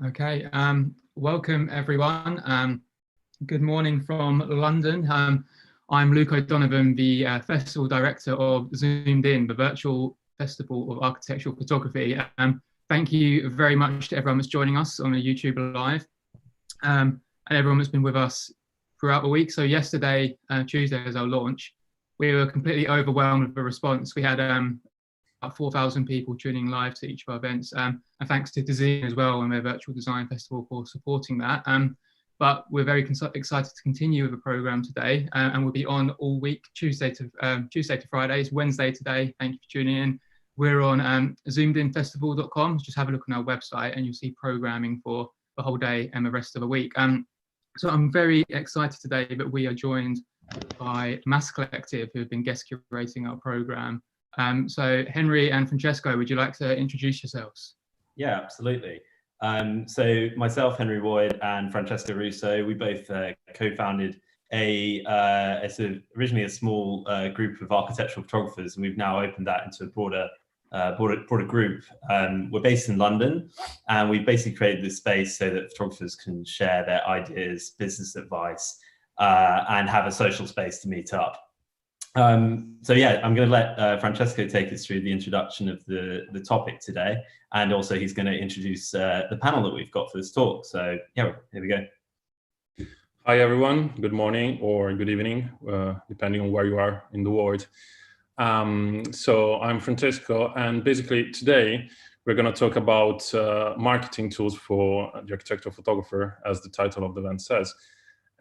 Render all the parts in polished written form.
Okay, welcome everyone. Good morning from London. I'm Luke O'Donovan, the Festival Director of Zoomed In, the virtual festival of architectural photography. Thank you very much to everyone that's joining us on the YouTube Live and everyone that's been with us throughout the week. So yesterday, Tuesday, as our launch, we were completely overwhelmed with the response. We had about 4,000 people tuning live to each of our events, and thanks to Design as well and their virtual design festival for supporting that. But we're very excited to continue with the program today, and we'll be on all week, Tuesday to Fridays, Wednesday today. Thank you for tuning in. We're on zoomedinfestival.com. Just have a look on our website and you'll see programming for the whole day and the rest of the week. So I'm very excited today that we are joined by Mass Collective, who have been guest curating our program. So Henry and Francesco, would you like to introduce yourselves? Yeah, absolutely. So myself, Henry Boyd, and Francesco Russo, we both co-founded a sort of originally a small group of architectural photographers, and we've now opened that into a broader group. We're based in London, and we've basically created this space so that photographers can share their ideas, business advice, and have a social space to meet up. So yeah, I'm going to let Francesco take us through the introduction of the topic today, and also he's going to introduce the panel that we've got for this talk. So yeah, here we go. Hi everyone, good morning or good evening, depending on where you are in the world. So I'm Francesco, and basically today we're going to talk about marketing tools for the architectural photographer, as the title of the event says.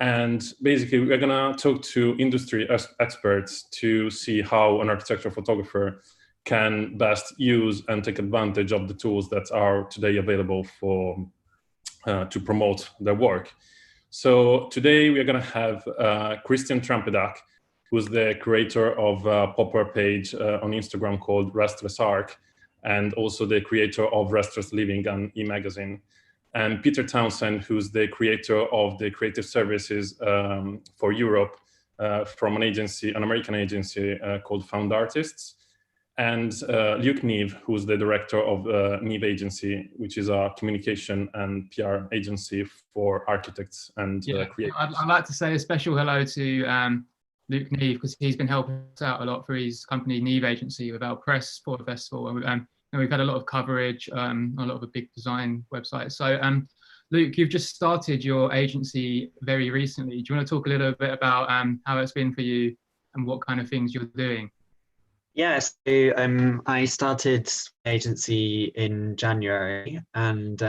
And basically, we're going to talk to industry experts to see how an architectural photographer can best use and take advantage of the tools that are today available for to promote their work. So today we're going to have Christian Trampedach, who's the creator of a popular page on Instagram called Restless Arc, and also the creator of Restless Living and e-magazine. And Peter Townsend, who's the creator of the creative services for Europe from an American agency called Found Artists. And Neve, who's the director of Neve Agency, which is a communication and PR agency for architects and creators. I'd like to say a special hello to Luke Neve, because he's been helping us out a lot for his company Neve Agency with our press for the festival. And we've had a lot of coverage, a lot of the big design websites. So Luke, you've just started your agency very recently. Do you want to talk a little bit about how it's been for you and what kind of things you're doing? Yeah, so I started agency in January, and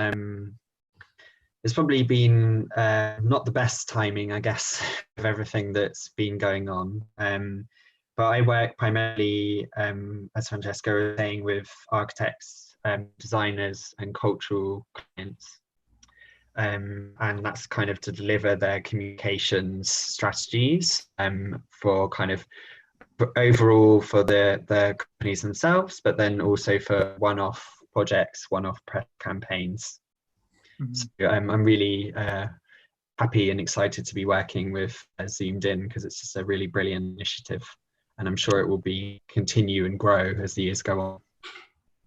it's probably been not the best timing, I guess, of everything that's been going on. But I work primarily, as Francesco was saying, with architects, designers and cultural clients. And that's kind of to deliver their communications strategies for kind of overall for the companies themselves, but then also for one-off projects, one-off press campaigns. Mm-hmm. So I'm really happy and excited to be working with Zoomed In, because it's just a really brilliant initiative. And I'm sure it will continue and grow as the years go on.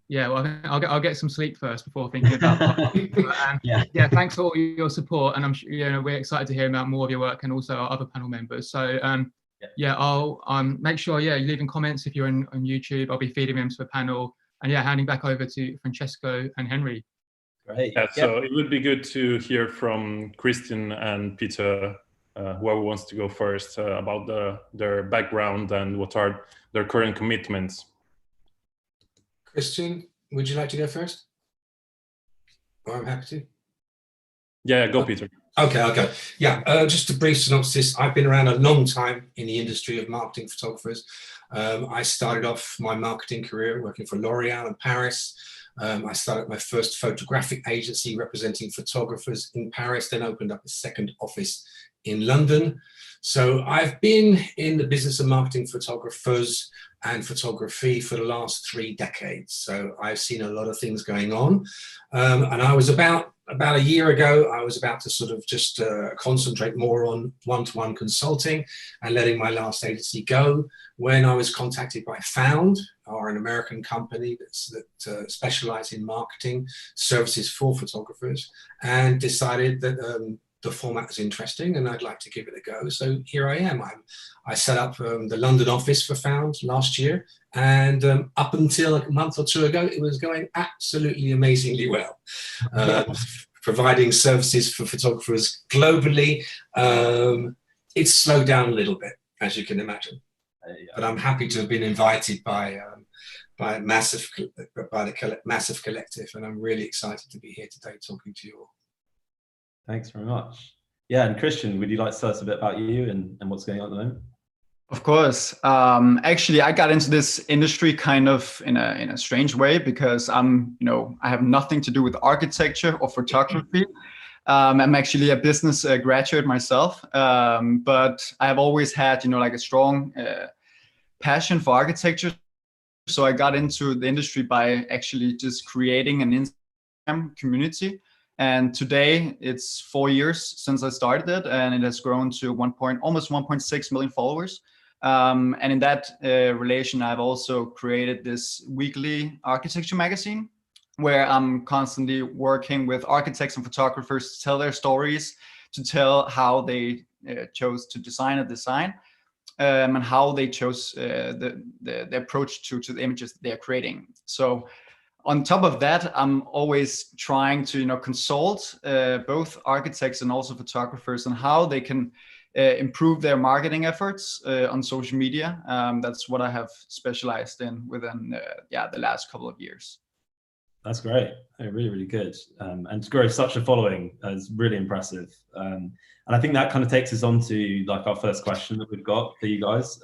Yeah, well, I'll get some sleep first before thinking about that. Yeah, thanks for all your support, and I'm sure we're excited to hear about more of your work and also our other panel members. So yeah, I'll make sure you're leaving comments if you're on YouTube. I'll be feeding them to the panel, and handing back over to Francesco and Henry. Great. So it would be good to hear from Christian and Peter. Whoever wants to go first about their background and what are their current commitments. Christian, would you like to go first? Or I'm happy to. Yeah, go Peter. Okay, I'll go. Yeah, just a brief synopsis. I've been around a long time in the industry of marketing photographers. I started off my marketing career working for L'Oreal in Paris. I started my first photographic agency representing photographers in Paris, then opened up a second office in London. So I've been in the business of marketing photographers and photography for the last 3 decades. So I've seen a lot of things going on. And I was about a year ago, I was about to sort of just concentrate more on one-to-one consulting and letting my last agency go, when I was contacted by Found, are an American company that specialize in marketing services for photographers, and decided that the format was interesting and I'd like to give it a go. So here I am. I set up the London office for Found last year, and up until a month or two ago, it was going absolutely amazingly well. Providing services for photographers globally. It's slowed down a little bit, as you can imagine. But I'm happy to have been invited by the Massive Collective, and I'm really excited to be here today talking to you all. Thanks very much. Yeah, and Christian, would you like to tell us a bit about you and what's going on at the moment? Of course. Actually, I got into this industry kind of in a strange way, because I have nothing to do with architecture or photography. I'm actually a business graduate myself, but I have always had, like a strong passion for architecture. So I got into the industry by actually just creating an Instagram community. And today it's 4 years since I started it, and it has grown to almost 1.6 million followers. And in that relation, I've also created this weekly architecture magazine, where I'm constantly working with architects and photographers to tell their stories, to tell how they chose to design a design, and how they chose the approach to the images they're creating. So on top of that, I'm always trying to consult both architects and also photographers on how they can improve their marketing efforts on social media. That's what I have specialized in within the last couple of years. That's great. Really, really good. And to grow such a following is really impressive. And I think that kind of takes us on to like our first question that we've got for you guys.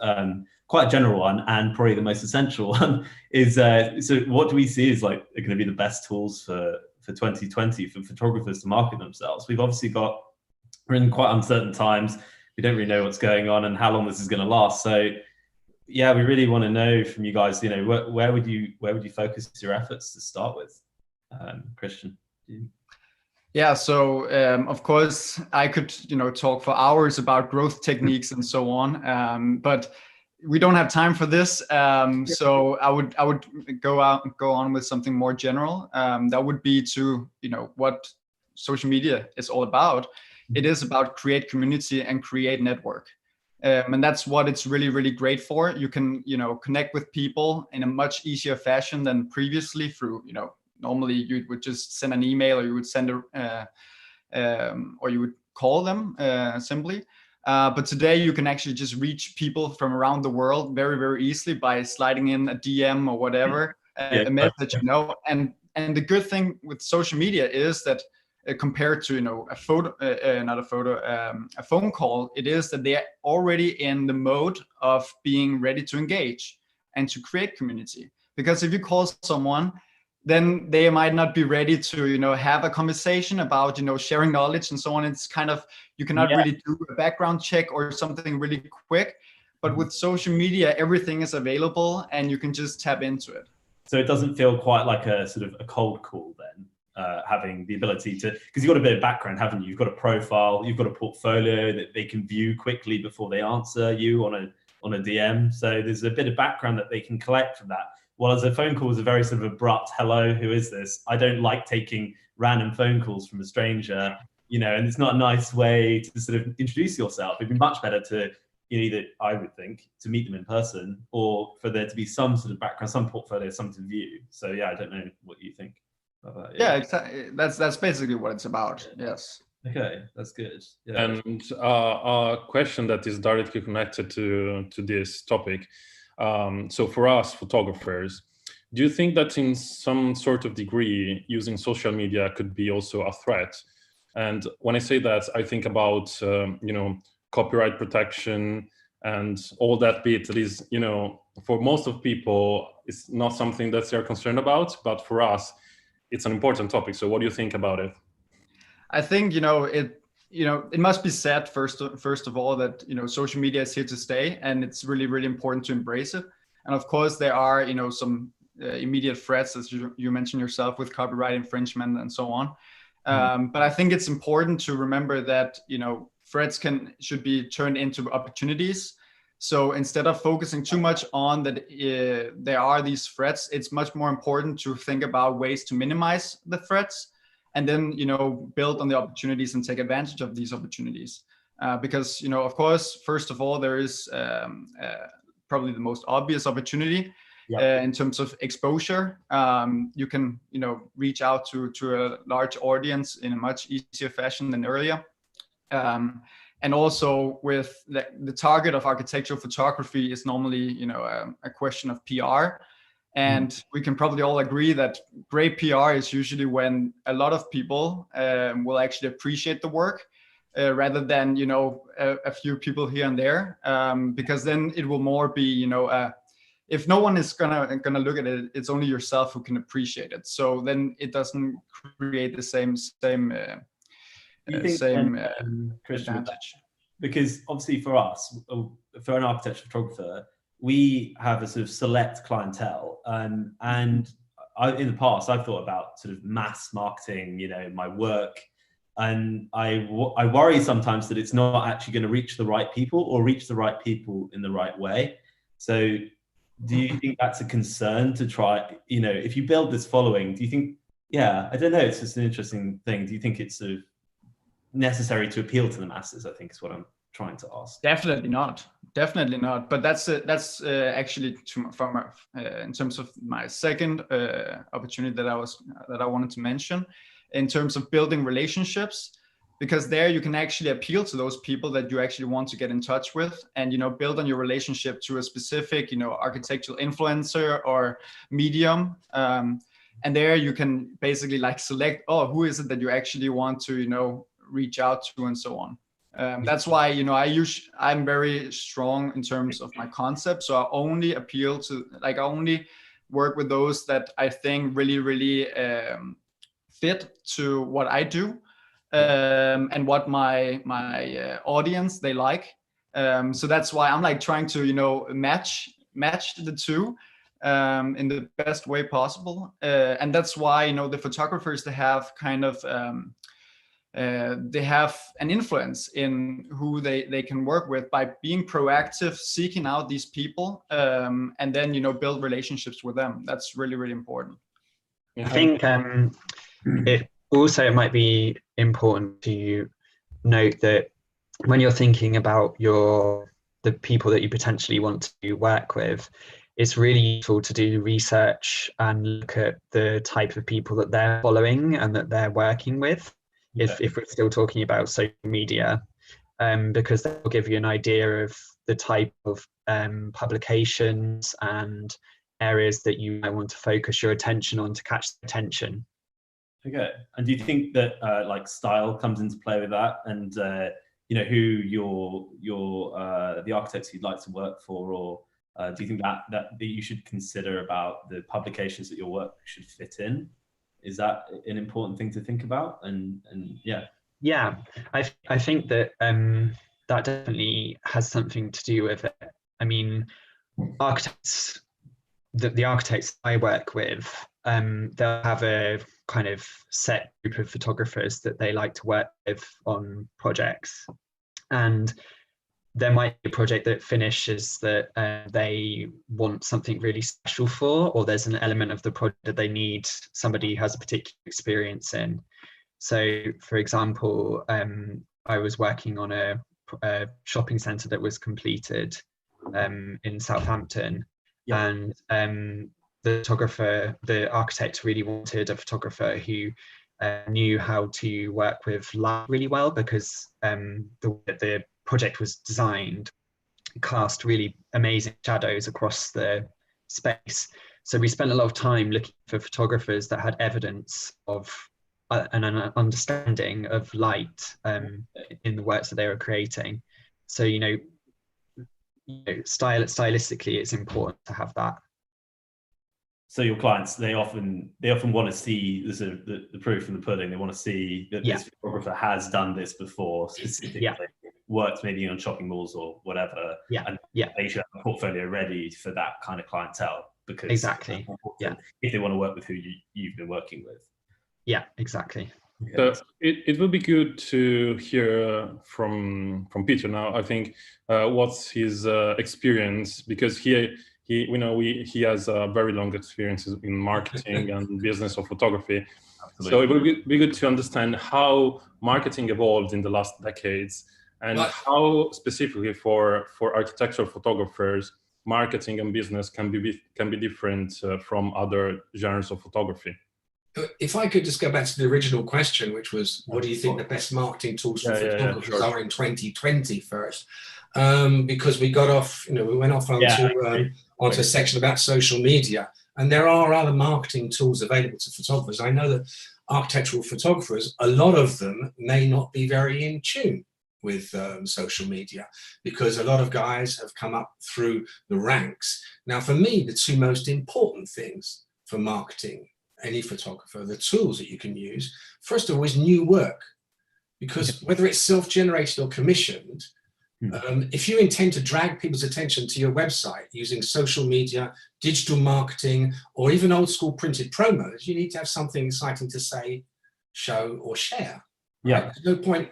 Quite a general one, and probably the most essential one is, so what do we see as like are going to be the best tools for 2020 for photographers to market themselves? We're in quite uncertain times. We don't really know what's going on and how long this is going to last. So yeah, we really want to know from you guys, where would you focus your efforts to start with? Christian? Yeah, so of course I could talk for hours about growth techniques and so on, but we don't have time for this. So I would go on with something more general. That would be to what social media is all about. It is about create community and create network. And that's what it's really, really great for. You can, connect with people in a much easier fashion than previously through, normally you would just send an email, or you would send or you would call them simply. But today you can actually just reach people from around the world very, very easily by sliding in a DM or whatever, a message, and the good thing with social media is that compared to a phone call, it is that they're already in the mode of being ready to engage and to create community. Because if you call someone, then they might not be ready to have a conversation about sharing knowledge and so on. It's kind of, you cannot really do a background check or something really quick. But with social media, everything is available and you can just tap into it. So it doesn't feel quite like a sort of a cold call then, having the ability to, because you've got a bit of background, haven't you? You've got a profile, you've got a portfolio that they can view quickly before they answer you on a DM. So there's a bit of background that they can collect from that. Well, as a phone call is a very sort of abrupt, hello, who is this? I don't like taking random phone calls from a stranger, and it's not a nice way to sort of introduce yourself. It'd be much better to, either, I would think, to meet them in person, or for there to be some sort of background, some portfolio, some to view. So yeah, I don't know what you think about that. Yeah, exactly. That's basically what it's about. Yes. Okay, that's good. Yeah. And a question that is directly connected to this topic. So for us photographers, do you think that in some sort of degree using social media could be also a threat? And when I say that, I think about copyright protection and all that bit that is, for most of people, it's not something that they're concerned about, but for us, it's an important topic. So what do you think about it? I think, it must be said first of all that, social media is here to stay, and it's really, really important to embrace it. And of course there are, some immediate threats, as you mentioned yourself, with copyright infringement and so on. But I think it's important to remember that, threats should be turned into opportunities. So instead of focusing too much on that there are these threats, it's much more important to think about ways to minimize the threats, and then build on the opportunities and take advantage of these opportunities. Because of course, first of all, there is probably the most obvious opportunity. In terms of exposure, you can reach out to a large audience in a much easier fashion than earlier. And also with the target of architectural photography is normally, a question of PR. And we can probably all agree that great PR is usually when a lot of people will actually appreciate the work rather than, a few people here and there. Because then it will more be, if no one is gonna look at it, it's only yourself who can appreciate it. So then it doesn't create the same Christian, advantage. Because obviously for us, for an architecture photographer, we have a sort of select clientele, and in the past I've thought about sort of mass marketing, my work, and I worry sometimes that it's not actually going to reach the right people or reach the right people in the right way. So do you think that's a concern to try, if you build this following, do you think, I don't know, it's just an interesting thing. Do you think it's sort of necessary to appeal to the masses, I think is what I'm trying to ask. Definitely not. But that's actually in terms of my second opportunity that I wanted to mention, in terms of building relationships, because there you can actually appeal to those people that you actually want to get in touch with, and build on your relationship to a specific architectural influencer or medium. And there you can basically select, who is it that you actually want to reach out to, and so on. That's why I'm very strong in terms of my concept. So I only appeal to I only work with those that I think really fit to what I do, and what my audience they like. So that's why I'm trying to match the two in the best way possible. And that's why the photographers, they have kind of they have an influence in who they can work with by being proactive, seeking out these people, and then build relationships with them. That's really important. I think it might be important to note that when you're thinking about the people that you potentially want to work with, it's really useful to do research and look at the type of people that they're following and that they're working with. If we're still talking about social media, because that will give you an idea of the type of publications and areas that you might want to focus your attention on to catch the attention. Okay, and do you think that style comes into play with that, and who the architects you'd like to work for, or do you think that you should consider about the publications that your work should fit in? Is that an important thing to think about? And yeah, I think that that definitely has something to do with it. I mean, architects, the architects I work with, they'll have a kind of set group of photographers that they like to work with on projects, and there might be a project that finishes that they want something really special for, or there's an element of the project that they need somebody who has a particular experience in. So, for example, I was working on a shopping centre that was completed in Southampton, and the architect really wanted a photographer who knew how to work with light really well, because the project was designed cast really amazing shadows across the space. So we spent a lot of time looking for photographers that had evidence of an understanding of light in the works that they were creating. So stylistically, it's important to have that. So your clients, they often want to see the proof in the pudding. They want to see that this photographer has done this before, specifically worked maybe on shopping malls or whatever. And they should have a portfolio ready for that kind of clientele, because exactly. if they want to work with who you've been working with. Yeah, exactly. So it would be good to hear from Peter now. I think what's his experience, because he has a very long experience in marketing and business of photography. Absolutely. So it would be good to understand how marketing evolved in the last decades, and how specifically for architectural photographers, marketing and business can be different from other genres of photography. If I could just go back to the original question, which was, what do you think the best marketing tools for photographers are in 2020 first? Because we got off, we went off onto a section about social media, and there are other marketing tools available to photographers. I know that architectural photographers, a lot of them may not be very in tune with social media, because a lot of guys have come up through the ranks. Now, for me, the two most important things for marketing any photographer, the tools that you can use, first of all, is new work. Because whether it's self-generated or commissioned, if you intend to drag people's attention to your website using social media, digital marketing, or even old school printed promos, you need to have something exciting to say, show, or share. Yeah. Right?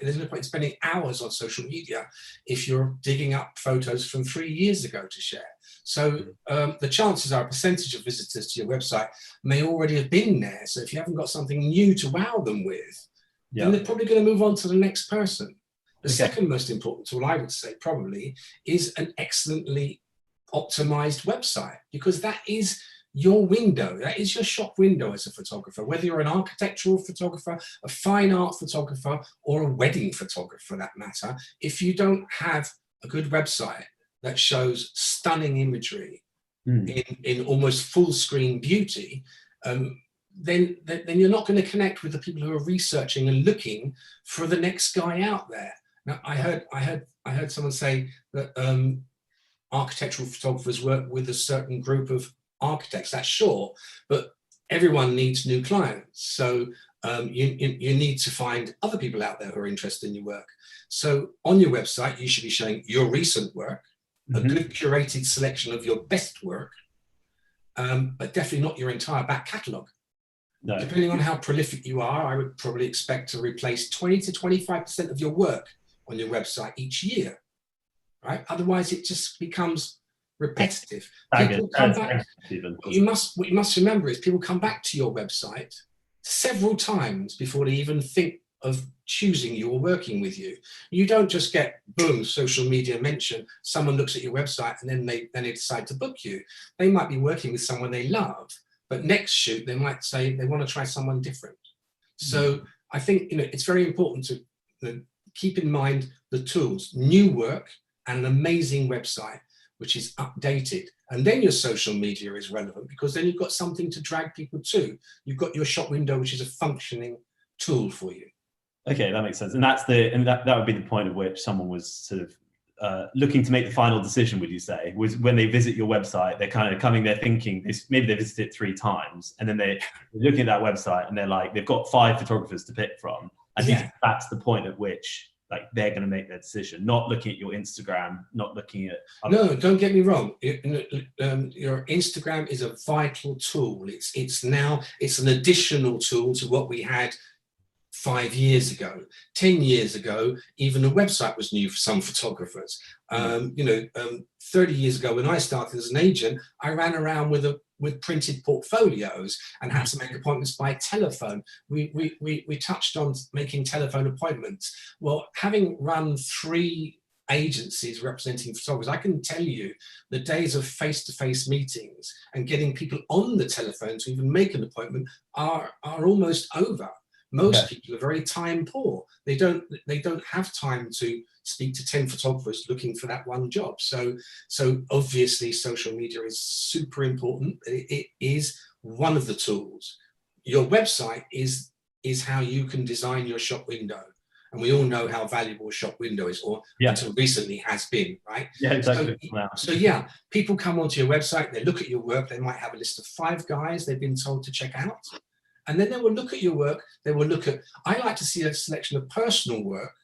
There's no point in spending hours on social media if you're digging up photos from 3 years ago to share. So the chances are a percentage of visitors to your website may already have been there. So if you haven't got something new to wow them with, then they're probably going to move on to the next person. The second most important tool, I would say, probably, is an excellently optimized website, because that is your window, that is your shop window as a photographer, whether you're an architectural photographer, a fine art photographer, or a wedding photographer for that matter. If you don't have a good website that shows stunning imagery in almost full screen beauty, then you're not going to connect with the people who are researching and looking for the next guy out there. Now, I heard someone say that architectural photographers work with a certain group of architects. That's sure, but everyone needs new clients. So you need to find other people out there who are interested in your work. So on your website, you should be showing your recent work, a good curated selection of your best work, but definitely not your entire back catalogue. No. Depending on how prolific you are, I would probably expect to replace 20 to 25% of your work on your website each year, right? Otherwise, it just becomes repetitive. People come back. What you must remember is people come back to your website several times before they even think of choosing you or working with you. You don't just get, boom, social media mention, someone looks at your website and then they decide to book you. They might be working with someone they love, but next shoot, they might say they want to try someone different. So I think it's very important to keep in mind the tools, new work, and an amazing website, which is updated. And then your social media is relevant, because then you've got something to drag people to. You've got your shop window, which is a functioning tool for you. Okay, that makes sense. And that would be the point at which someone was sort of looking to make the final decision, would you say, was when they visit your website, they're kind of coming there thinking, maybe they visited it 3 times, and then they're looking at that website and they're like, they've got 5 photographers to pick from. I think that's the point at which they're going to make their decision, not looking at your Instagram, not looking at... No, don't get me wrong. Your Instagram is a vital tool. It's an additional tool to what we had 5 years ago, 10 years ago. Even the website was new for some photographers. 30 years ago, when I started as an agent, I ran around with printed portfolios and had to make appointments by telephone. We touched on making telephone appointments. Well, having run 3 agencies representing photographers, I can tell you the days of face-to-face meetings and getting people on the telephone to even make an appointment are almost over. Most people are very time poor. They don't have time to speak to 10 photographers looking for that one job. So obviously social media is super important. It is one of the tools. Your website is how you can design your shop window. And we all know how valuable a shop window is, or until recently has been, right? Yeah, exactly. So people come onto your website, they look at your work, they might have a list of 5 guys they've been told to check out. And then they will look at your work, they will look at, I like to see a selection of personal work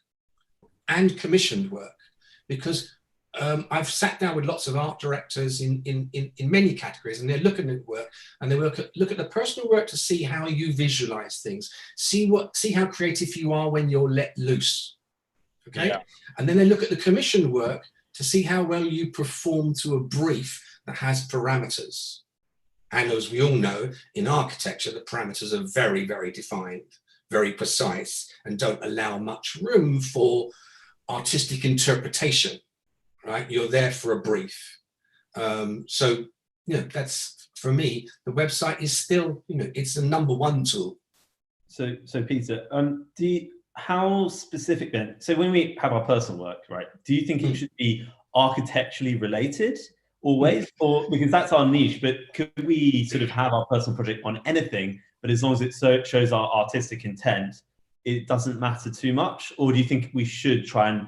and commissioned work, because I've sat down with lots of art directors in many categories, and they're looking at work, and they look at the personal work to see how you visualize things, see how creative you are when you're let loose. Okay, yeah. And then they look at the commission work to see how well you perform to a brief that has parameters. And as we all know, in architecture, the parameters are very, very defined, very precise, and don't allow much room for artistic interpretation, right? You're there for a brief. So, that's, for me, the website is still, it's the #1 tool. So Peter, how specific then? So when we have our personal work, right, do you think it should be architecturally related always, or because that's our niche, but could we sort of have our personal project on anything, but as long as it shows our artistic intent, it doesn't matter too much? Or do you think we should try and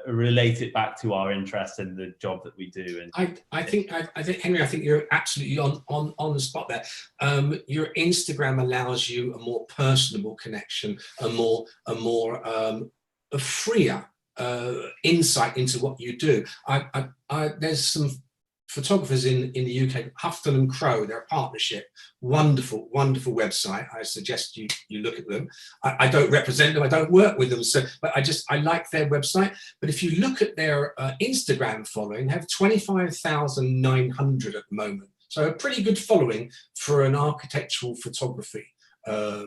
relate it back to our interest in the job that we do? And I think Henry, I think you're absolutely on the spot there. Your Instagram allows you a more personable connection, a freer insight into what you do. There's some photographers in the UK, Houghton and Crow, they're a partnership, wonderful website. I suggest you look at them. I don't represent them, I don't work with them, but I like their website. But if you look at their Instagram following, they have 25,900 at the moment. So a pretty good following for an architectural photography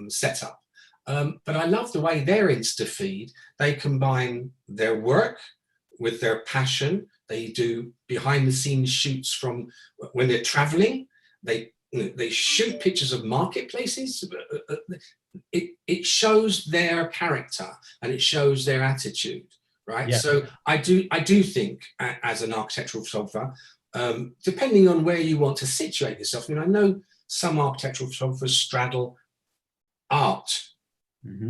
setup. But I love the way their Insta feed, they combine their work with their passion. They do behind the scenes shoots from when they're traveling. They shoot pictures of marketplaces. It shows their character and it shows their attitude, right? Yeah. So I do think as an architectural photographer, depending on where you want to situate yourself, I know some architectural photographers straddle art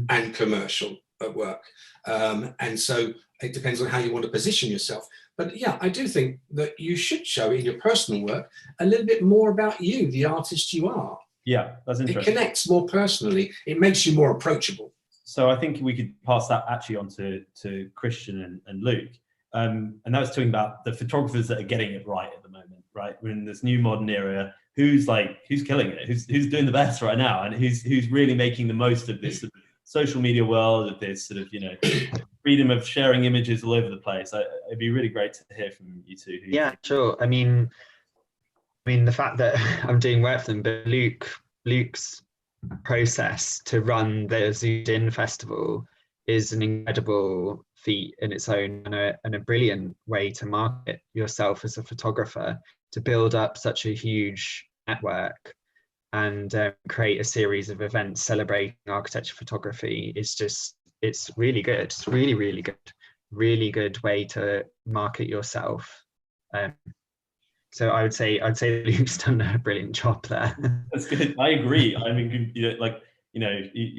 and commercial at work. And so it depends on how you want to position yourself. But yeah, I do think that you should show in your personal work a little bit more about you, the artist you are. Yeah, that's interesting. It connects more personally. It makes you more approachable. So I think we could pass that actually on to Christian and Luke. And that was talking about the photographers that are getting it right at the moment, right? We're in this new modern era. Who's killing it? Who's doing the best right now? And who's really making the most of this sort of social media world, of this sort of, freedom of sharing images all over the place. It'd be really great to hear from you two. Yeah, sure. I mean, the fact that I'm doing work for them, but Luke's process to run the Zoomed In festival is an incredible feat in its own, and a brilliant way to market yourself as a photographer, to build up such a huge network and create a series of events celebrating architecture photography. It's really good. It's really good way to market yourself. So I would say Luke's done a brilliant job there. That's good. I agree. I mean, you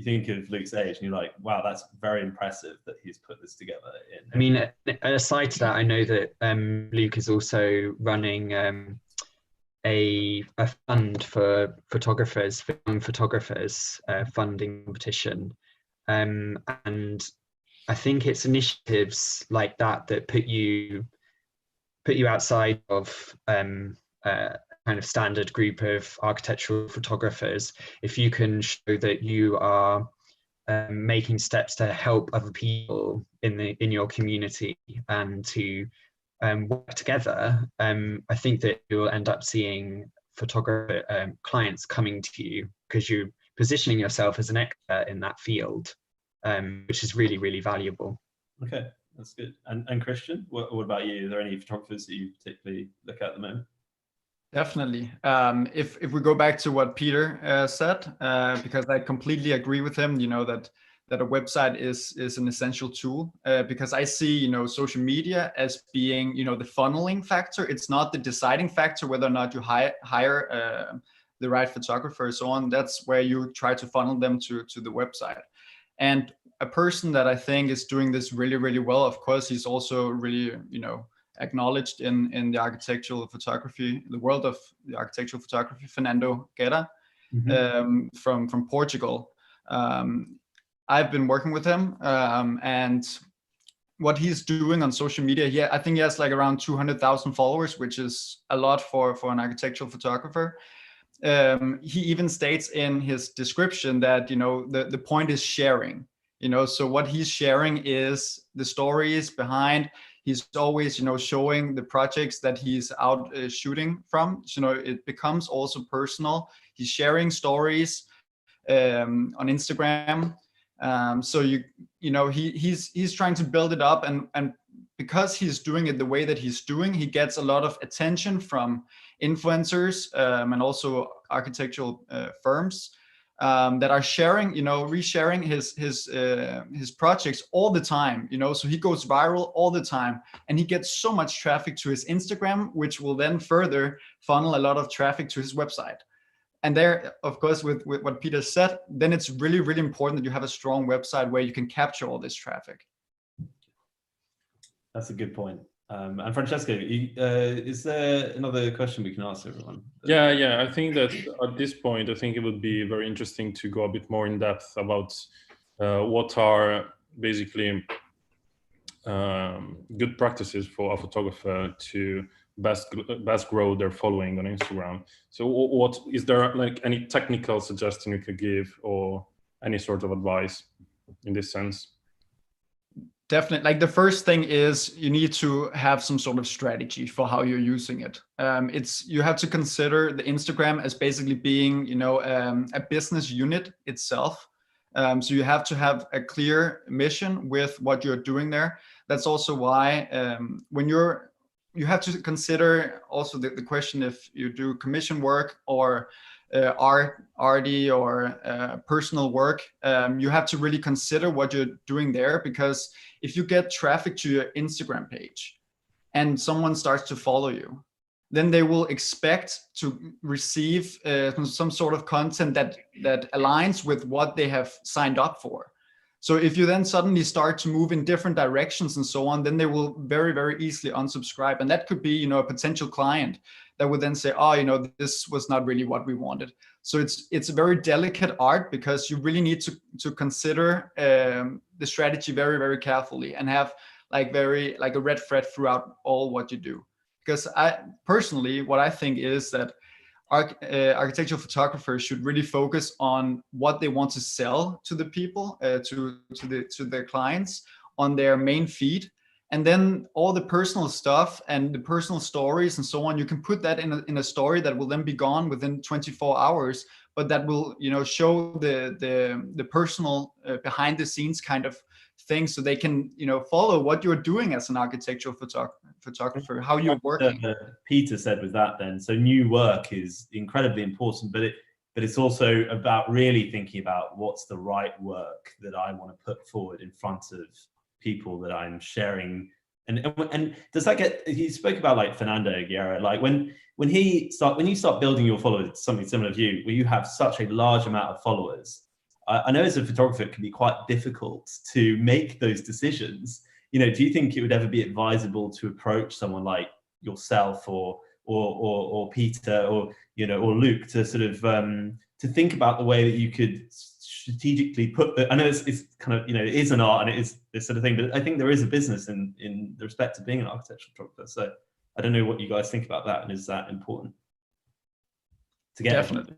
think of Luke's age and you're like, wow, that's very impressive that he's put this together. I mean, aside to that, I know that Luke is also running a fund for photographers, for young photographers, funding competition. And I think it's initiatives like that put you outside of kind of standard group of architectural photographers. If you can show that you are making steps to help other people in your community and to work together, I think that you'll end up seeing photographer clients coming to you because you're positioning yourself as an expert in that field, which is really, really valuable. Okay, that's good. And Christian, what about you? Are there any photographers that you particularly look at the moment? Definitely. If we go back to what Peter said, because I completely agree with him, that a website is an essential tool, because I see, social media as being, the funneling factor. It's not the deciding factor whether or not you hire the right photographer, so on. That's where you try to funnel them to the website. And a person that I think is doing this really, really well, of course, he's also really, acknowledged in the architectural photography, the world of the architectural photography, Fernando Guerra, from Portugal. I've been working with him, and what he's doing on social media. I think he has like around 200,000 followers, which is a lot for an architectural photographer. He even states in his description that, you know, the point is sharing, you know, so what he's sharing is the stories behind. He's always, you know, showing the projects that he's out shooting from. So, you know, it becomes also personal. He's sharing stories on Instagram. So you know, he's trying to build it up, and because he's doing it the way that he's doing, he gets a lot of attention from influencers and also architectural firms that are sharing, you know, resharing his projects all the time, you know, so he goes viral all the time, and he gets so much traffic to his Instagram, which will then further funnel a lot of traffic to his website. And there, of course, with what Peter said, then it's really, really important that you have a strong website where you can capture all this traffic. That's a good point. And Francesco, is there another question we can ask everyone? Yeah. I think that at this point, I think it would be very interesting to go a bit more in depth about what are basically good practices for a photographer to best grow their following on Instagram. So what is there, like any technical suggestion you could give, or any sort of advice in this sense? Definitely. Like the first thing is you need to have some sort of strategy for how you're using it. You have to consider the Instagram as basically being, you know, a business unit itself. So you have to have a clear mission with what you're doing there. That's also why when you have to consider also the question if you do commission work or arty or personal work. You have to really consider what you're doing there, because if you get traffic to your Instagram page and someone starts to follow you, then they will expect to receive some sort of content that aligns with what they have signed up for. So if you then suddenly start to move in different directions and so on, then they will very, very easily unsubscribe. And that could be, you know, a potential client that would then say, oh, you know, this was not really what we wanted. So it's a very delicate art, because you really need to consider the strategy very, very carefully, and have like a red thread throughout all what you do. Because I personally, what I think is that architectural photographers should really focus on what they want to sell to the people, to their clients on their main feed, and then all the personal stuff and the personal stories and so on, you can put that in a story that will then be gone within 24 hours, but that will, you know, show the personal behind the scenes kind of thing, so they can, you know, follow what you're doing as an architectural photographer, how you're working. Peter said with that then, so new work is incredibly important, but it's also about really thinking about what's the right work that I want to put forward in front of people that I'm sharing. And does that get, you spoke about like Fernando Aguirre, like when you start building your followers, something similar to you, where you have such a large amount of followers, I know as a photographer it can be quite difficult to make those decisions. You know, do you think it would ever be advisable to approach someone like yourself or Peter or, you know, or Luke to sort of to think about the way that you could strategically put I know it's kind of, you know, it is an art and it is this sort of thing, but I think there is a business in the respect of being an architectural photographer. So I don't know what you guys think about that, and is that important to get? Definitely.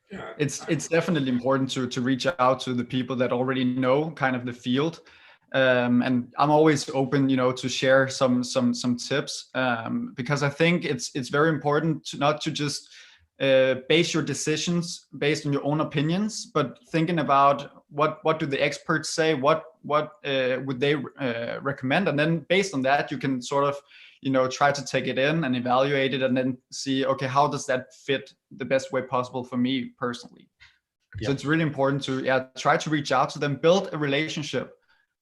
Yeah, it's definitely important to reach out to the people that already know kind of the field, and I'm always open, you know, to share some tips, because I think it's very important not to just base your decisions based on your own opinions, but thinking about what do the experts say, what would they recommend, and then based on that you can sort of, you know, try to take it in and evaluate it, and then see, okay, how does that fit the best way possible for me personally? Yeah. So it's really important to try to reach out to them, build a relationship.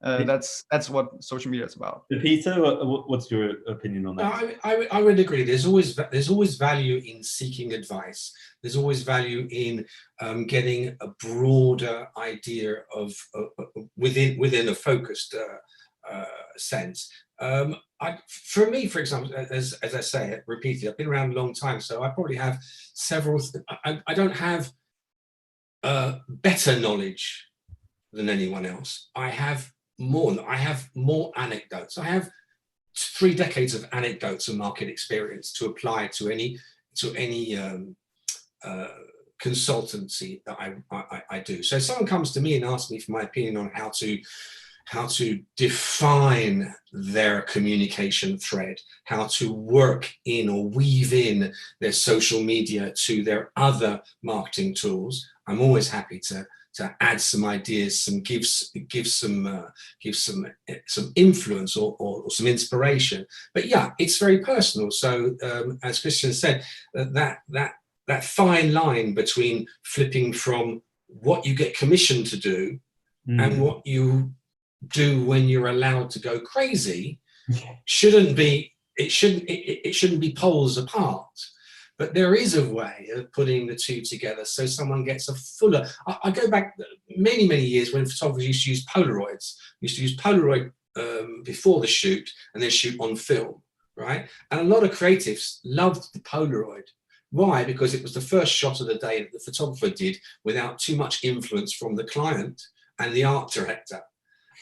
That's what social media is about. Peter, what's your opinion on that? I would agree. There's always value in seeking advice. There's always value in getting a broader idea of within a focused sense. For me, for example, as I say, repeatedly, I've been around a long time, so I probably have several. I don't have better knowledge than anyone else. I have I have more anecdotes. I have 3 decades of anecdotes and market experience to apply to any consultancy that I do. So if someone comes to me and asks me for my opinion on how to define their communication thread, how to work in or weave in their social media to their other marketing tools, I'm always happy to add some ideas, give some influence or some inspiration. But yeah, it's very personal. So as Christian said, that fine line between flipping from what you get commissioned to do and what you do when you're allowed to go crazy shouldn't be poles apart. But there is a way of putting the two together so someone gets a fuller. I go back many years when photographers used to use Polaroids. Used to use Polaroid before the shoot and then shoot on film, right? And a lot of creatives loved the Polaroid. Why? Because it was the first shot of the day that the photographer did without too much influence from the client and the art director.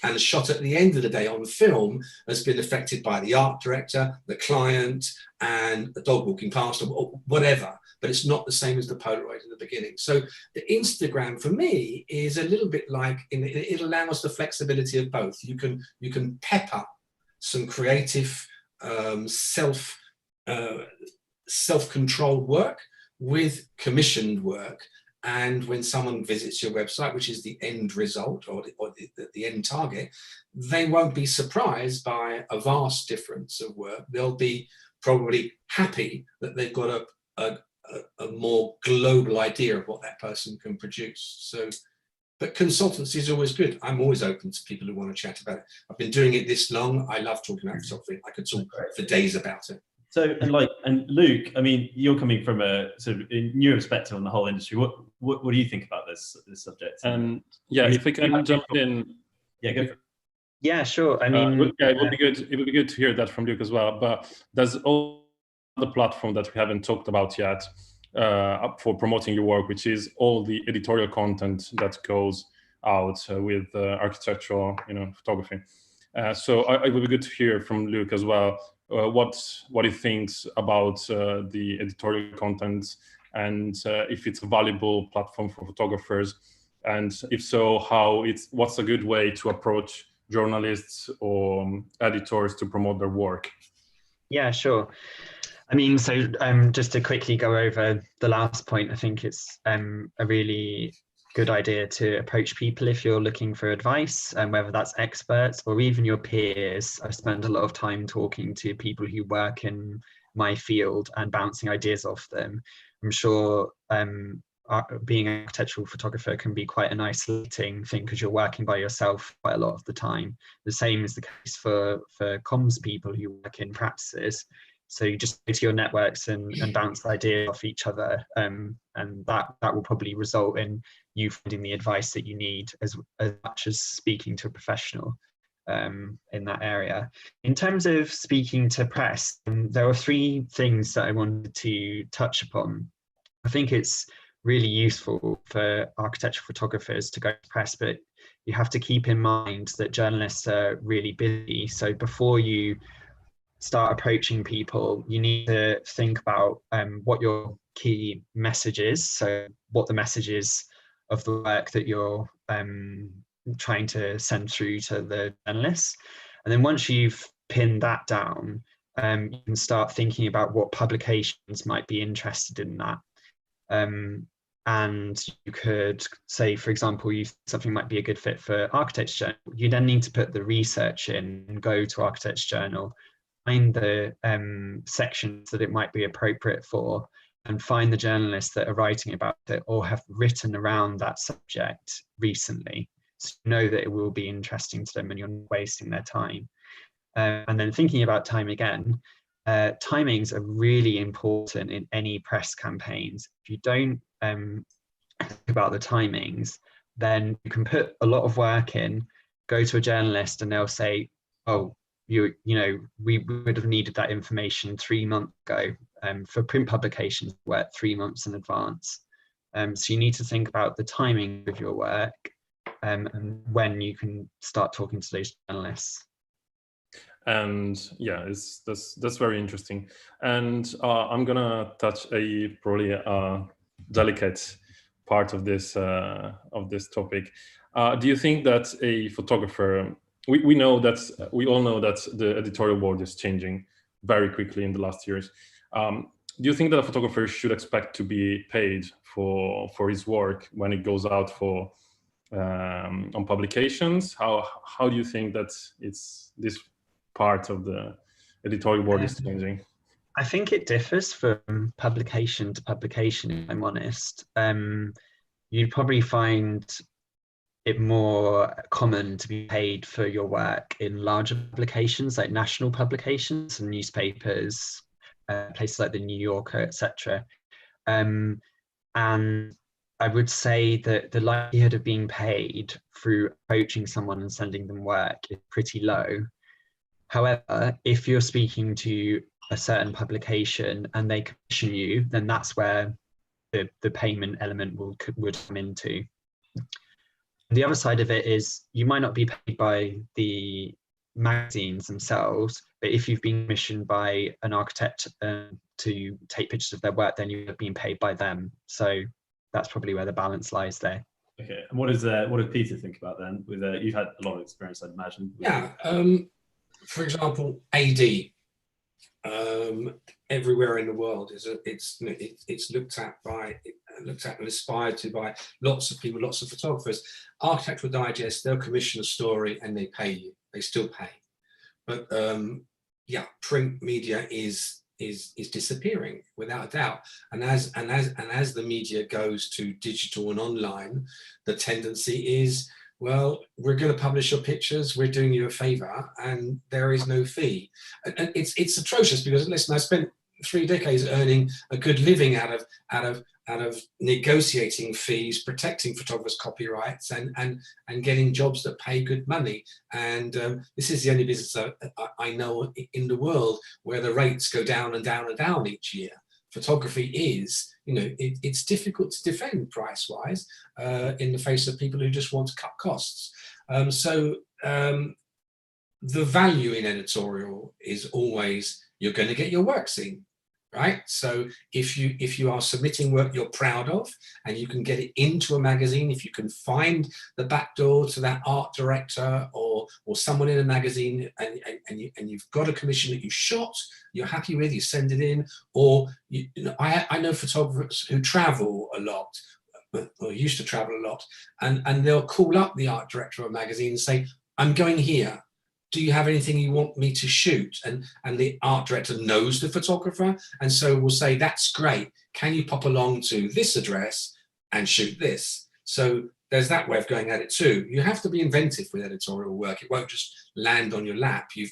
And the shot at the end of the day on film has been affected by the art director, the client, and the dog walking past or whatever. But it's not the same as the Polaroid in the beginning. So the Instagram for me is a little bit like, it allows the flexibility of both. You can pepper some creative self-controlled work with commissioned work. And when someone visits your website, which is the end result or the end target, they won't be surprised by a vast difference of work. They'll be probably happy that they've got a more global idea of what that person can produce. So, but consultancy is always good. I'm always open to people who want to chat about it. I've been doing it this long. I love talking about photography. I could talk for days about it. So, and Luke, I mean, you're coming from a sort of newer perspective on the whole industry. What do you think about this subject? Yeah, if we can jump in. Yeah, go for it. Yeah, sure. I mean, it would be good. It would be good to hear that from Luke as well. But there's all the platform that we haven't talked about yet for promoting your work, which is all the editorial content that goes out with architectural, photography. So it would be good to hear from Luke as well. What he thinks about the editorial content and if it's a valuable platform for photographers, and if so, what's a good way to approach journalists or editors to promote their work? Yeah, sure. I mean, so just to quickly go over the last point, I think it's a really good idea to approach people if you're looking for advice, and whether that's experts or even your peers. I spend a lot of time talking to people who work in my field and bouncing ideas off them. I'm sure being an architectural photographer can be quite an isolating thing because you're working by yourself quite a lot of the time. The same is the case for comms people who work in practices. So you just go to your networks and bounce ideas off each other, and that will probably result in you finding the advice that you need as much as speaking to a professional in that area. In terms of speaking to press, there are 3 things that I wanted to touch upon. I think it's really useful for architectural photographers to go to press, but you have to keep in mind that journalists are really busy. So before you start approaching people, you need to think about what your key message is. So what the message is of the work that you're trying to send through to the journalists. And then once you've pinned that down, you can start thinking about what publications might be interested in that. And you could say, for example, something might be a good fit for Architects Journal. You then need to put the research in and go to Architects Journal, find the sections that it might be appropriate for, and find the journalists that are writing about it or have written around that subject recently, so you know that it will be interesting to them and you're not wasting their time. And then thinking about time again, timings are really important in any press campaigns. If you don't think about the timings, then you can put a lot of work in, go to a journalist and they'll say, oh, we would have needed that information 3 months ago. For print publications, work 3 months in advance. So you need to think about the timing of your work and when you can start talking to those journalists. And yeah, that's very interesting. And I'm gonna touch a probably delicate part of this topic. Do you think that a photographer? We know that we all know that the editorial board is changing very quickly in the last years. Do you think that a photographer should expect to be paid for his work when it goes out for on publications? How do you think that it's this part of the editorial board is changing? I think it differs from publication to publication, if I'm honest. You'd probably find it more common to be paid for your work in larger publications, like national publications and newspapers, places like the New Yorker, etc. And I would say that the likelihood of being paid through approaching someone and sending them work is pretty low. However, if you're speaking to a certain publication and they commission you, then that's where the payment element would come into. The other side of it is you might not be paid by the magazines themselves, but if you've been commissioned by an architect to take pictures of their work, then you're being paid by them. So that's probably where the balance lies there. Okay, and what does Peter think about then? With you've had a lot of experience, I'd imagine. Yeah, for example, AD. Everywhere in the world it's looked at and aspired to by lots of people, lots of photographers. Architectural Digest, they'll commission a story and they pay you. They still pay, but yeah, print media is disappearing without a doubt. And as the media goes to digital and online, the tendency is, well, we're going to publish your pictures, we're doing you a favor, and there is no fee. And it's atrocious because, listen, I spent 3 decades earning a good living out of negotiating fees, protecting photographers' copyrights, and getting jobs that pay good money. And this is the only business I know in the world where the rates go down and down and down each year. Photography is, it's difficult to defend price-wise in the face of people who just want to cut costs. So the value in editorial is always you're going to get your work seen, right? So if you are submitting work you're proud of and you can get it into a magazine, if you can find the back door to that art director or someone in a magazine and you've got a commission that you shot, you're happy with, you send it in. Or I know photographers who travel a lot, or used to travel a lot, and they'll call up the art director of a magazine and say, I'm going here. Do you have anything you want me to shoot? And the art director knows the photographer, and so will say, that's great. Can you pop along to this address and shoot this? So there's that way of going at it too. You have to be inventive with editorial work. It won't just land on your lap. It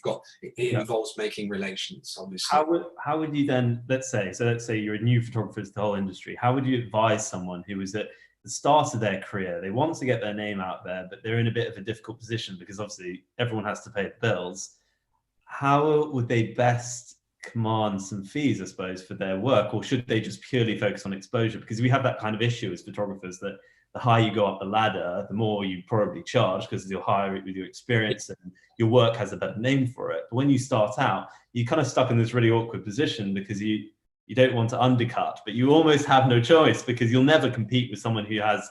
involves making relations, obviously. How would you then, let's say you're a new photographer to the whole industry. How would you advise someone who was at the start of their career, they want to get their name out there, but they're in a bit of a difficult position because obviously everyone has to pay the bills? How would they best command some fees, I suppose, for their work? Or should they just purely focus on exposure? Because we have that kind of issue as photographers that the higher you go up the ladder, the more you probably charge because you're higher with your experience and your work has a better name for it. But when you start out, you're kind of stuck in this really awkward position because you don't want to undercut, but you almost have no choice because you'll never compete with someone who has,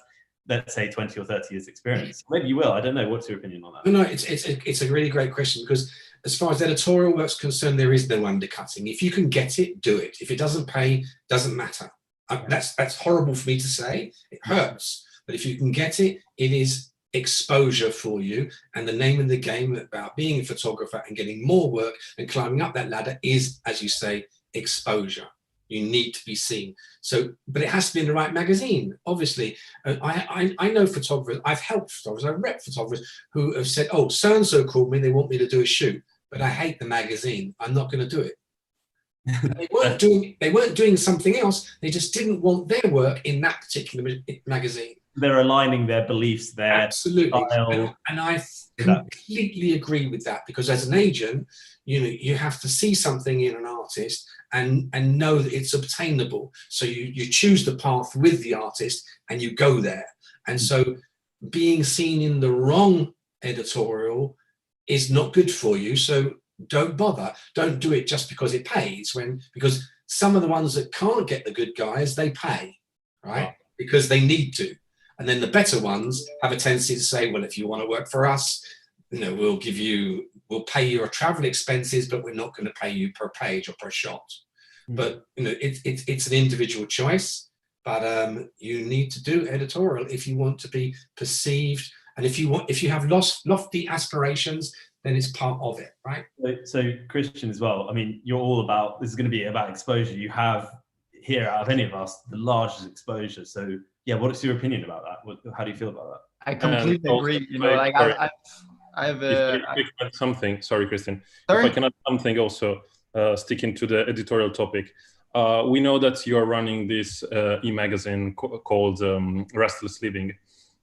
let's say, 20 or 30 years experience. Maybe you will. I don't know. What's your opinion on that? No, it's a really great question because as far as editorial work's concerned, there is no undercutting. If you can get it, do it. If it doesn't pay, doesn't matter. That's horrible for me to say. It hurts. But if you can get it, it is exposure for you. And the name of the game about being a photographer and getting more work and climbing up that ladder is, as you say, exposure. You need to be seen. So, but it has to be in the right magazine, obviously. I know photographers, I've helped photographers, I've rep photographers who have said, oh, so-and-so called me, they want me to do a shoot, but I hate the magazine, I'm not going to do it. They weren't doing something else, they just didn't want their work in that particular magazine. They're aligning their beliefs there. Absolutely. And I completely agree with that because as an agent, you have to see something in an artist and know that it's obtainable. So you choose the path with the artist and you go there. And so being seen in the wrong editorial is not good for you. So don't bother. Don't do it just because it pays, because some of the ones that can't get the good guys, they pay, right? Because they need to. And then the better ones have a tendency to say, well, if you want to work for us, we'll pay your travel expenses, but we're not going to pay you per page or per shot. But it's an individual choice. But you need to do editorial if you want to be perceived, and if you have lofty aspirations, then it's part of it, right? So Christian as well. I mean, you're all about, this is going to be about exposure. You have here, out of any of us, the largest exposure. So yeah, what's your opinion about that? How do you feel about that? I completely agree. You know, like I have something. Sorry, Christian. Sorry? If I can add something also, sticking to the editorial topic. We know that you are running this e-magazine called Restless Living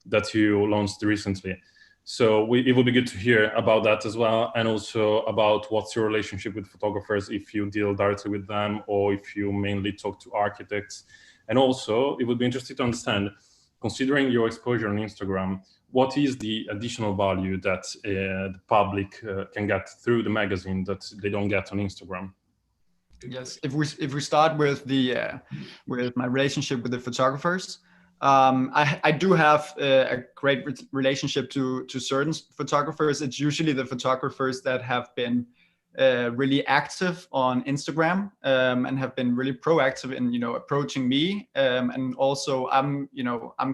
that you launched recently. So it would be good to hear about that as well, and also about what's your relationship with photographers, if you deal directly with them or if you mainly talk to architects. And also, it would be interesting to understand, considering your exposure on Instagram, what is the additional value that the public can get through the magazine that they don't get on Instagram? Yes, if we start with with my relationship with the photographers, I do have a great relationship to certain photographers. It's usually the photographers that have been really active on Instagram and have been really proactive in approaching me, and also I'm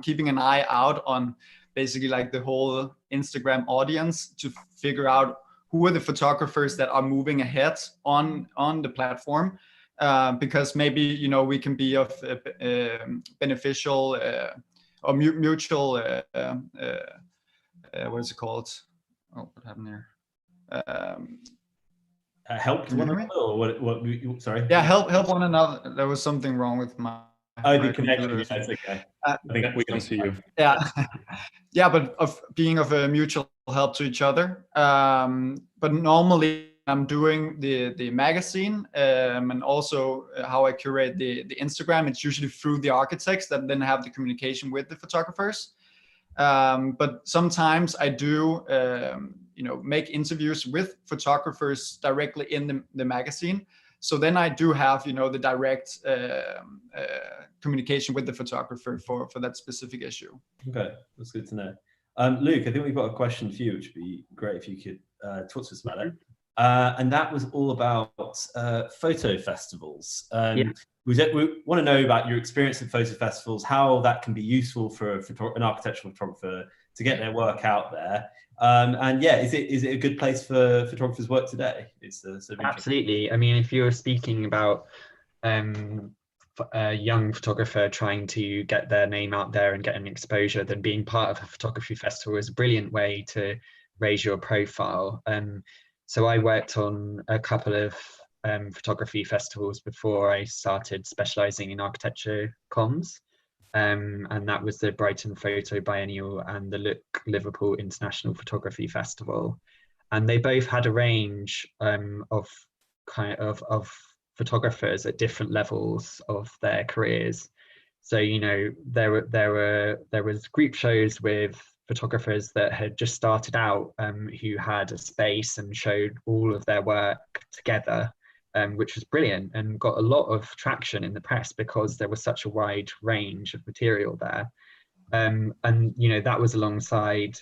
keeping an eye out on basically like the whole Instagram audience to figure out who are the photographers that are moving ahead on the platform, because maybe we can be of beneficial or mutual what is it called? Oh, what happened here? Help one another, or what? Sorry. Yeah, help one another. There was something wrong with my. The connection. That's okay. I think we can see you. Yeah, yeah, but of being of a mutual help to each other. But normally I'm doing the magazine and also how I curate the Instagram. It's usually through the architects that then have the communication with the photographers. But sometimes I do make interviews with photographers directly in the magazine. So then I do have the direct communication with the photographer for that specific issue. Okay, that's good to know. Luke, I think we've got a question for you, which would be great if you could talk to us about it. And that was all about photo festivals. We want to know about your experience at photo festivals, how that can be useful for an architectural photographer to get their work out there. And yeah, is it a good place for photographers' work today? It's absolutely. I mean, if you're speaking about a young photographer trying to get their name out there and get an exposure, then being part of a photography festival is a brilliant way to raise your profile. So I worked on a couple of photography festivals before I started specializing in architecture comms. And that was the Brighton Photo Biennial and the Look Liverpool International Photography Festival. And they both had a range of photographers at different levels of their careers. So there was group shows with photographers that had just started out, who had a space and showed all of their work together, which was brilliant and got a lot of traction in the press because there was such a wide range of material there. And that was alongside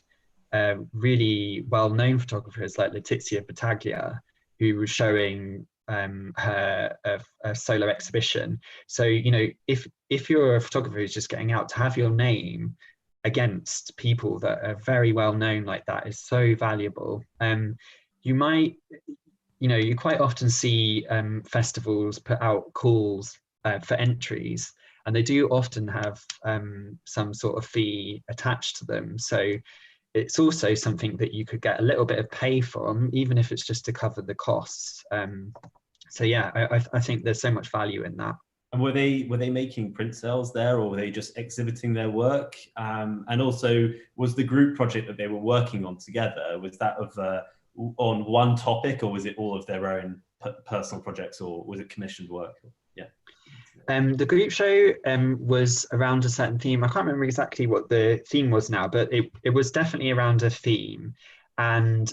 really well-known photographers like Letizia Battaglia, who was showing her a solo exhibition. So if you're a photographer who's just getting out, to have your name against people that are very well known like that is so valuable. You quite often see festivals put out calls for entries, and they do often have some sort of fee attached to them. So it's also something that you could get a little bit of pay from, even if it's just to cover the costs. So yeah, I think there's so much value in that. And were they making print sales there, or were they just exhibiting their work? And also, was the group project that they were working on together, was that on one topic, or was it all of their own personal projects, or was it commissioned work? Yeah. The group show was around a certain theme. I can't remember exactly what the theme was now, but it was definitely around a theme. And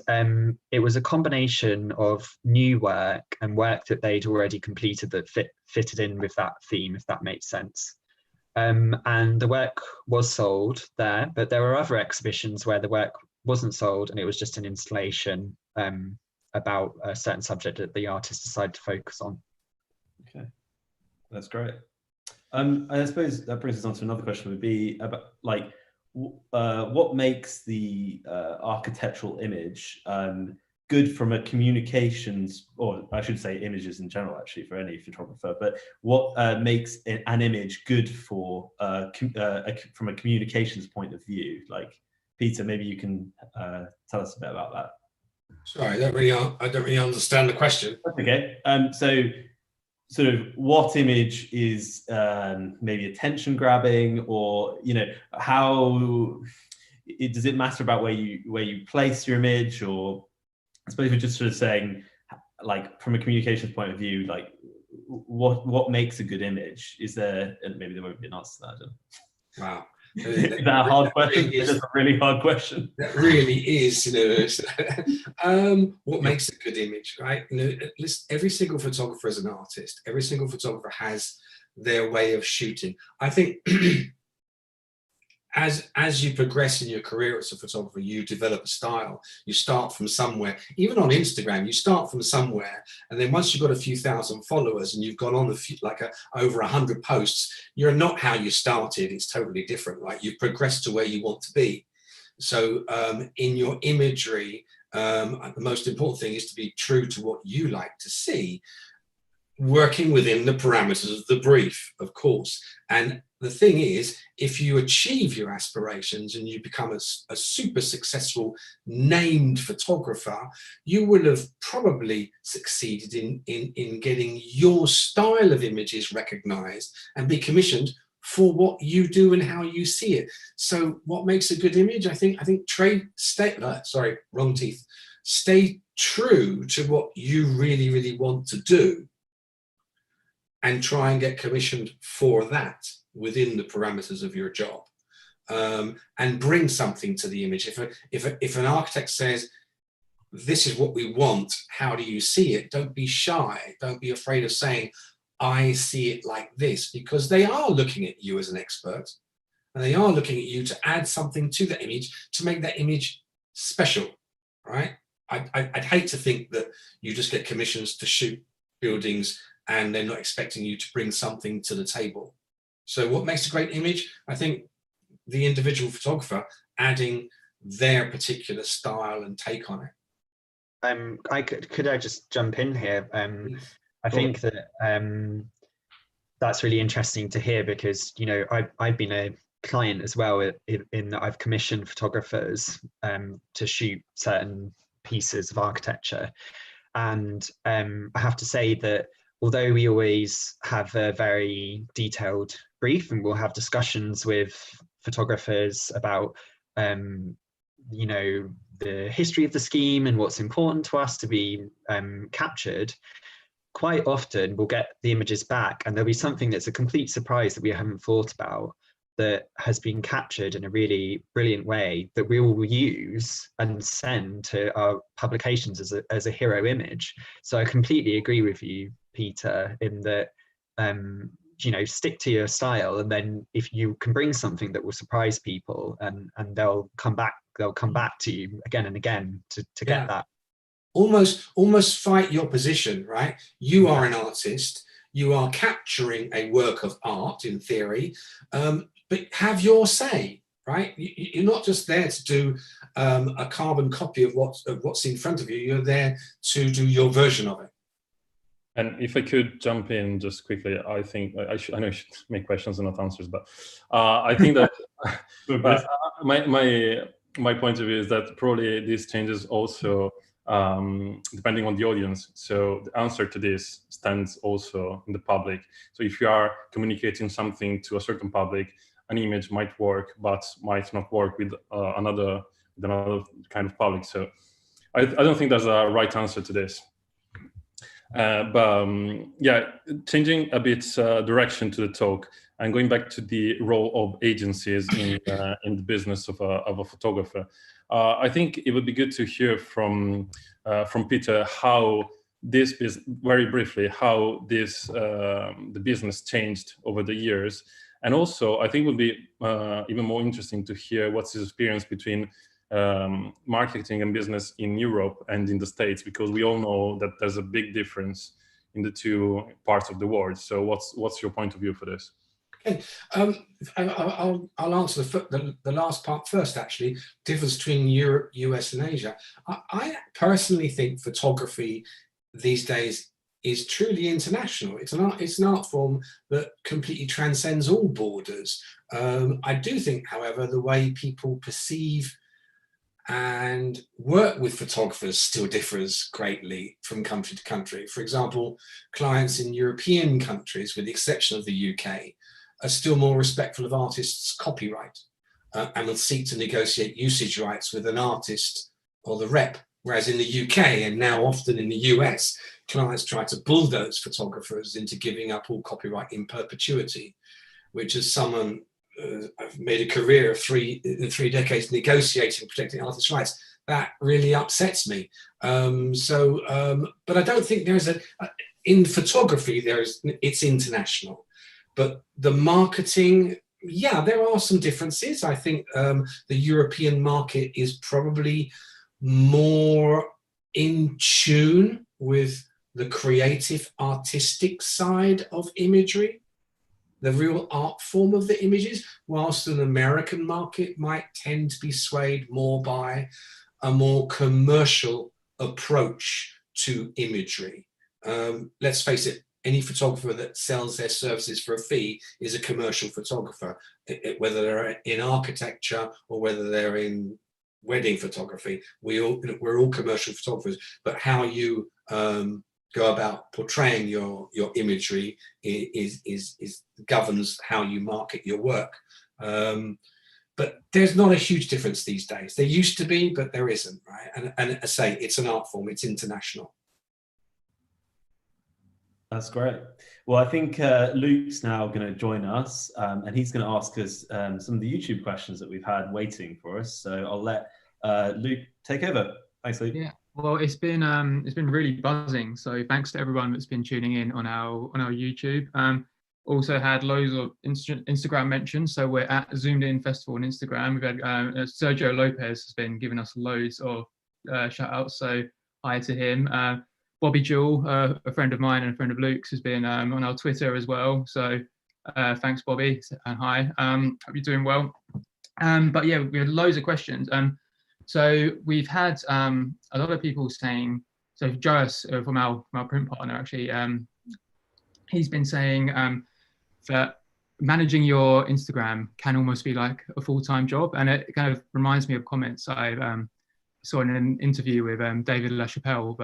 it was a combination of new work and work that they'd already completed that fitted in with that theme, if that makes sense. And the work was sold there, but there were other exhibitions where the work wasn't sold and it was just an installation about a certain subject that the artist decided to focus on. Okay, that's great. And I suppose that brings us on to another question, would be about like, what makes the architectural image good from a communications, or I should say images in general, actually, for any photographer, but what makes an image good for from a communications point of view? Like, Peter, maybe you can tell us a bit about that. Sorry, I don't really understand the question. Okay, so sort of what image is maybe attention grabbing, or how does it matter about where you place your image? Or I suppose we're just sort of saying, like, from a communications point of view, like what makes a good image? Is there, and maybe there won't be an answer to that. Wow. Is that a hard question? It's a really hard question. That really is, what makes a good image, right? Every single photographer is an artist. Every single photographer has their way of shooting. I think as you progress in your career as a photographer, you develop a style. You start from somewhere. Even on Instagram, you start from somewhere, and then once you've got a few thousand followers and you've gone on over 100 posts, you're not how you started. It's totally different, right? You've progressed to where you want to be. So in your imagery, the most important thing is to be true to what you like to see, working within the parameters of the brief, of course. And the thing is, if you achieve your aspirations and you become a super successful named photographer, you will have probably succeeded in getting your style of images recognized and be commissioned for what you do and how you see it. So what makes a good image? I think stay true to what you really, really want to do, and try and get commissioned for that within the parameters of your job, and bring something to the image. If an architect says, this is what we want, how do you see it? Don't be shy. Don't be afraid of saying, I see it like this, because they are looking at you as an expert, and they are looking at you to add something to the image, to make that image special, right? I'd hate to think that you just get commissions to shoot buildings and they're not expecting you to bring something to the table. So what makes a great image? I think the individual photographer adding their particular style and take on it. Could I just jump in here? I think that that's really interesting to hear, because I've been a client as well in that I've commissioned photographers to shoot certain pieces of architecture, and I have to say that although we always have a very detailed brief and we'll have discussions with photographers about the history of the scheme and what's important to us to be captured, quite often we'll get the images back and there'll be something that's a complete surprise that we haven't thought about, that has been captured in a really brilliant way that we will use and send to our publications as a hero image. So I completely agree with you, Peter, in that stick to your style, and then if you can bring something that will surprise people, and they'll come back to you again and again to get that. Almost fight your position, right? You are an artist, you are capturing a work of art in theory, but have your say, right? You're not just there to do a carbon copy of what's in front of you. You're there to do your version of it. And if I could jump in just quickly, I think I know you should make questions and not answers, but I think that my point of view is that probably this changes also depending on the audience. So the answer to this stands also in the public. So if you are communicating something to a certain public, an image might work, but might not work with another kind of public. So I don't think there's a right answer to this. Yeah, changing a bit direction to the talk and going back to the role of agencies in the business of a photographer. I think it would be good to hear from Peter how this very briefly how this the business changed over the years, and also I think it would be even more interesting to hear what's his experience between marketing and business in Europe and in the States, because we all know that there's a big difference in the two parts of the world. So what's your point of view for this? Okay, I'll answer the last part first. Actually, difference between Europe, US, and Asia. I personally think photography these days is truly international. It's an art form that completely transcends all borders. I do think, however, the way people perceive and work with photographers still differs greatly from country to country. For example, clients in European countries, with the exception of the UK, are still more respectful of artists' copyright and will seek to negotiate usage rights with an artist or the rep. Whereas in the UK, and now often in the US, clients try to bulldoze photographers into giving up all copyright in perpetuity, which, as someone I've made a career of in three decades negotiating and protecting artists' rights, that really upsets me. But I don't think there's in photography, it's international. But the marketing, yeah, there are some differences. I think the European market is probably more in tune with the creative, artistic side of imagery, the real art form of the images, whilst an American market might tend to be swayed more by a more commercial approach to imagery. Let's face it, any photographer that sells their services for a fee is a commercial photographer, whether they're in architecture or whether they're in wedding photography. We're all commercial photographers, but how you go about portraying your imagery is governs how you market your work. But there's not a huge difference these days. There used to be, but there isn't, right? And I say it's an art form, it's international. That's great. Well, I think Luke's now going to join us, and he's going to ask us some of the YouTube questions that we've had waiting for us. So I'll let Luke take over. Thanks, Luke. Yeah. Well, it's been really buzzing. So thanks to everyone that's been tuning in on our YouTube. Also had loads of Instagram mentions. So we're at Zoomed In Festival on Instagram. We've had Sergio Lopez has been giving us loads of shout outs. So hi to him. Bobby Jewell, a friend of mine and a friend of Luke's, has been on our Twitter as well. So thanks, Bobby, and hi. Hope you're doing well. But yeah, we had loads of questions. So we've had a lot of people saying, so Joas from our print partner, actually, he's been saying that managing your Instagram can almost be like a full-time job. And it kind of reminds me of comments I saw in an interview with David LaChapelle,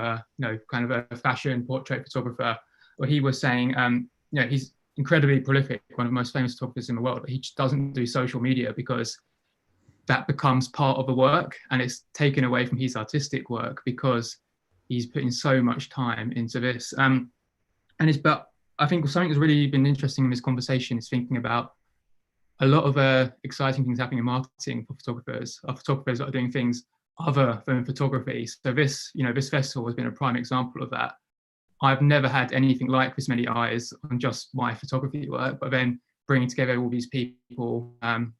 kind of a fashion portrait photographer, where he was saying, he's incredibly prolific, one of the most famous photographers in the world, but he just doesn't do social media because that becomes part of the work and it's taken away from his artistic work because he's putting so much time into this. But I think something that's really been interesting in this conversation is thinking about a lot of exciting things happening in marketing for photographers, photographers that are doing things other than photography. So this festival has been a prime example of that. I've never had anything like this many eyes on just my photography work, but then bringing together all these people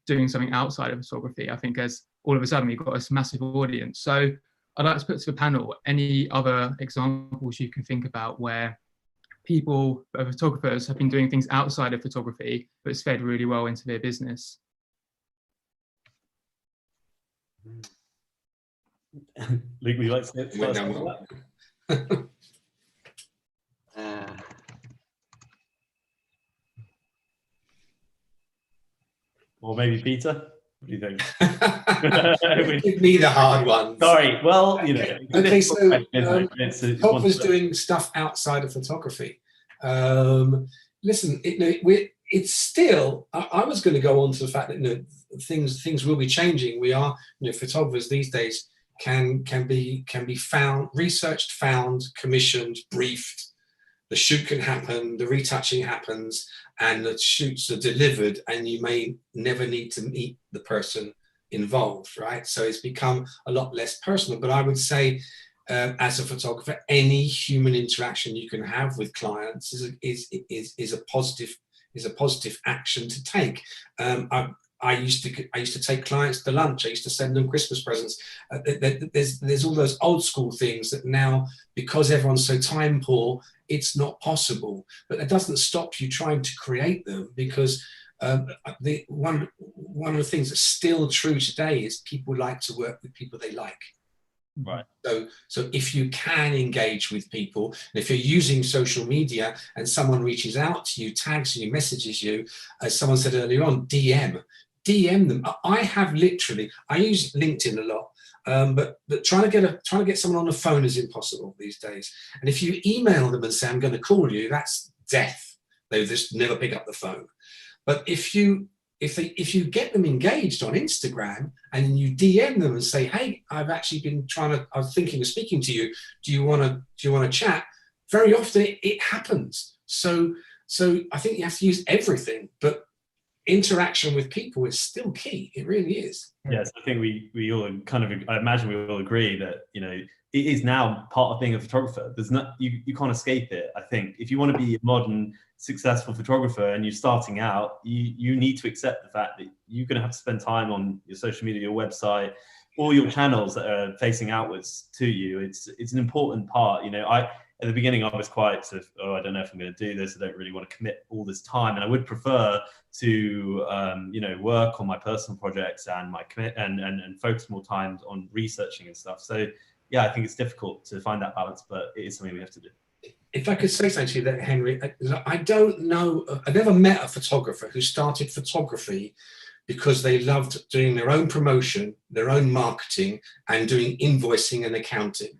doing something outside of photography, I think as all of a sudden we've got this massive audience. So I'd like to put to the panel any other examples you can think about where people, photographers, have been doing things outside of photography, but it's fed really well into their business. Luke, would you like to say first? Or maybe Peter? What do you think? Give me the hard one. Sorry, well, Okay, so photographers doing stuff outside of photography. Listen, it's still. I was going to go on to the fact that things will be changing. We are, photographers these days can be found, researched, found, commissioned, briefed, the shoot can happen, the retouching happens, and the shoots are delivered, and you may never need to meet the person involved, right? So it's become a lot less personal. But I would say, as a photographer, any human interaction you can have with clients is a positive action to take. I used to take clients to lunch. I used to send them Christmas presents. There's all those old school things that now, because everyone's so time poor, it's not possible. But that doesn't stop you trying to create them, because one of the things that's still true today is people like to work with people they like. Right. So if you can engage with people, and if you're using social media and someone reaches out to you, tags you, messages you, as someone said earlier on, DM them. I use LinkedIn a lot, but trying to get someone on the phone is impossible these days. And if you email them and say, I'm going to call you, that's death. They just never pick up the phone. But if you get them engaged on Instagram and you DM them and say, hey, I was thinking of speaking to you. Do you want to chat? Very often it happens. So I think you have to use everything, but interaction with people is still key. It really is. Yes, I think we all I imagine we all agree that, it is now part of being a photographer. You can't escape it. I think if you want to be a modern, successful photographer and you're starting out, you need to accept the fact that you're going to have to spend time on your social media, your website, all your channels that are facing outwards to you. It's an important part. At the beginning, I was quite sort of, I don't know if I'm going to do this. I don't really want to commit all this time, and I would prefer to work on my personal projects and and focus more time on researching and stuff. So yeah, I think it's difficult to find that balance, but it is something we have to do. If I could say something to you, that Henry, I don't know, I never met a photographer who started photography because they loved doing their own promotion, their own marketing, and doing invoicing and accounting.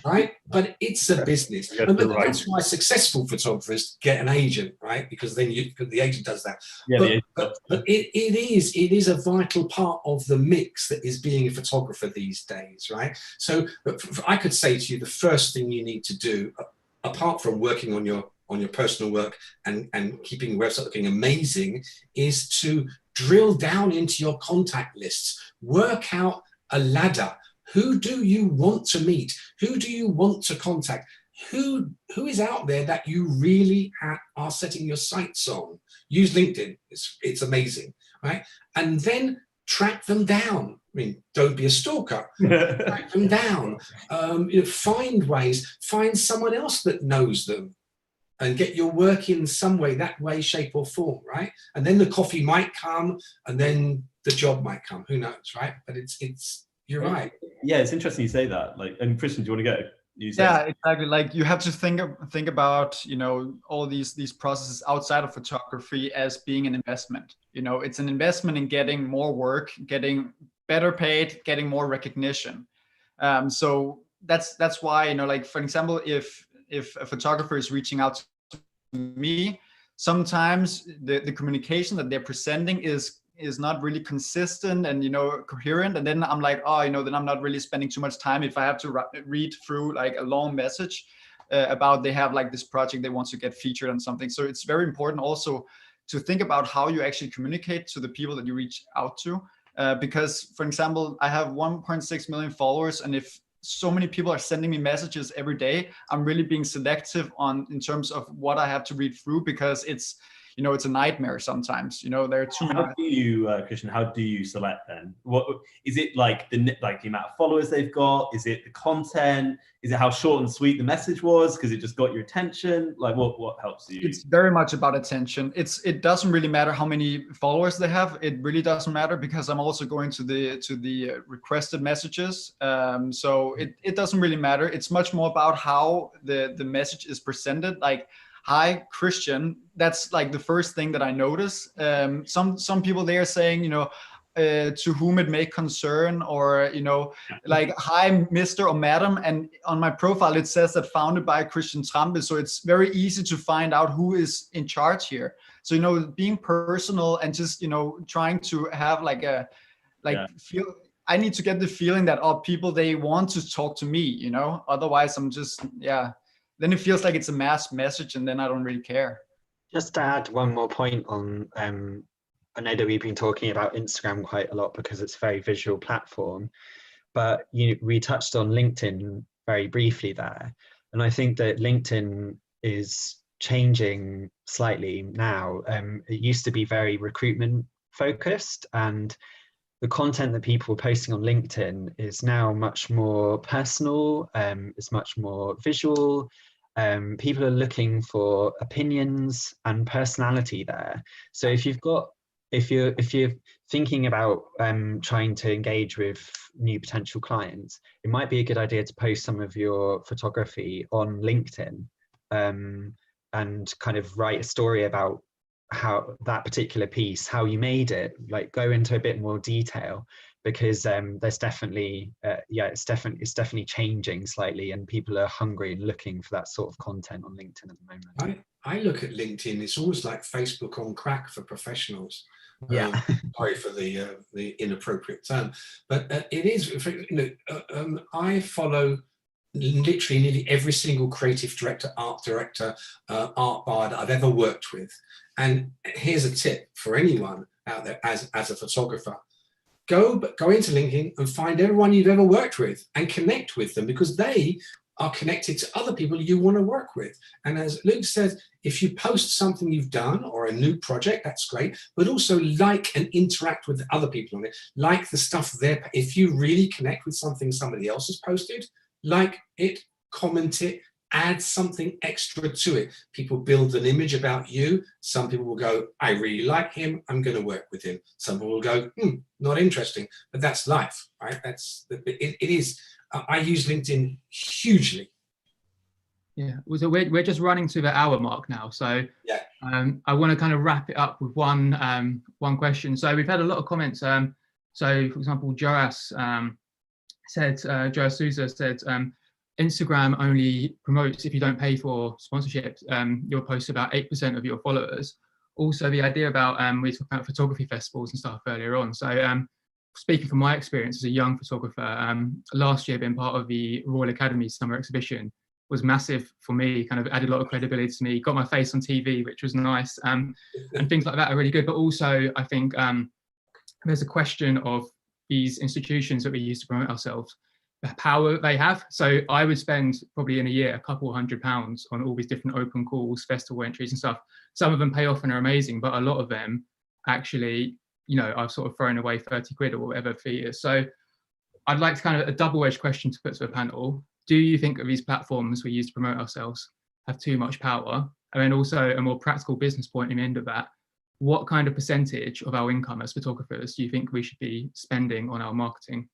Right? But it's a business. And that's why successful photographers get an agent, right? Because then the agent does that. Yeah, but it is a vital part of the mix that is being a photographer these days, right? So I could say to you, the first thing you need to do, apart from working on your personal work and keeping your website looking amazing, is to drill down into your contact lists. Work out a ladder. Who do you want to meet? Who do you want to contact? Who is out there that you really are setting your sights on? Use LinkedIn. It's amazing, right? And then track them down. I mean, don't be a stalker. Track them down. Find ways. Find someone else that knows them, and get your work in some way, that way, shape or form, right? And then the coffee might come, and then the job might come. Who knows, right? But you're right. Yeah, it's interesting you say that. And Christian, do you want to go? Yeah, exactly. Like, you have to think about, all these processes outside of photography as being an investment. It's an investment in getting more work, getting better paid, getting more recognition. So that's why, like, for example, if a photographer is reaching out to me, sometimes the communication that they're presenting is not really consistent and coherent, and then I'm like, then I'm not really spending too much time if I have to read through like a long message about they have like this project they want to get featured on something. So it's very important also to think about how you actually communicate to the people that you reach out to, because, for example, I have 1.6 million followers, and if so many people are sending me messages every day, I'm really being selective in terms of what I have to read through, because it's a nightmare sometimes. There are too many. How do you, Christian? How do you select then? What is it like? The amount of followers they've got? Is it the content? Is it how short and sweet the message was because it just got your attention? Like, what helps you? It's very much about attention. It doesn't really matter how many followers they have. It really doesn't matter, because I'm also going to the requested messages. So it doesn't really matter. It's much more about how the message is presented. Like, hi, Christian. That's like the first thing that I notice. Some people, they are saying, to whom it may concern, or, like, hi, Mr. or Madam. And on my profile, it says that founded by Christian Trampedach. So it's very easy to find out who is in charge here. So, being personal and just, trying to have feel, I need to get the feeling that people, they want to talk to me, otherwise I'm just, then it feels like it's a mass message, and then I don't really care. Just to add one more point on, I know that we've been talking about Instagram quite a lot because it's a very visual platform, but we touched on LinkedIn very briefly there. And I think that LinkedIn is changing slightly now. It used to be very recruitment focused, and the content that people are posting on LinkedIn is now much more personal. It's much more visual. People are looking for opinions and personality there. So if you're thinking about trying to engage with new potential clients, it might be a good idea to post some of your photography on LinkedIn, and kind of write a story about how that particular piece, how you made it, like go into a bit more detail, because there's definitely it's definitely changing slightly, and people are hungry and looking for that sort of content on LinkedIn at the moment. I look at LinkedIn, it's almost like Facebook on crack for professionals. Yeah. Sorry for the inappropriate term, but it is, I follow literally nearly every single creative director, art director, art bar that I've ever worked with. And here's a tip for anyone out there as a photographer. Go into LinkedIn and find everyone you've ever worked with and connect with them, because they are connected to other people you want to work with. And as Luke said, if you post something you've done or a new project, that's great, but also like and interact with other people on it. Like the stuff there. If you really connect with something somebody else has posted, like it, comment it, add something extra to it. People build an image about you. Some people will go, I really like him, I'm going to work with him. Some people will go, not interesting, but that's life, right? It is. I use LinkedIn hugely. Yeah, so we're just running to the hour mark now. So yeah, I want to kind of wrap it up with one question. So we've had a lot of comments. So for example, Joas Souza said, Instagram only promotes if you don't pay for sponsorships. You'll post about 8% of your followers. Also, the idea about we talked about photography festivals and stuff earlier on. So speaking from my experience as a young photographer, last year being part of the Royal Academy Summer Exhibition was massive for me, kind of added a lot of credibility to me, got my face on TV, which was nice, and things like that are really good. But also, I think there's a question of these institutions that we use to promote ourselves, the power that they have. So I would spend probably in a year a couple £100 on all these different open calls, festival entries and stuff. Some of them pay off and are amazing, but a lot of them actually, I've sort of thrown away 30 quid or whatever fee is. So I'd like to kind of a double-edged question to put to the panel. Do you think that these platforms we use to promote ourselves have too much power? And then also a more practical business point in the end of that, what kind of percentage of our income as photographers do you think we should be spending on our marketing?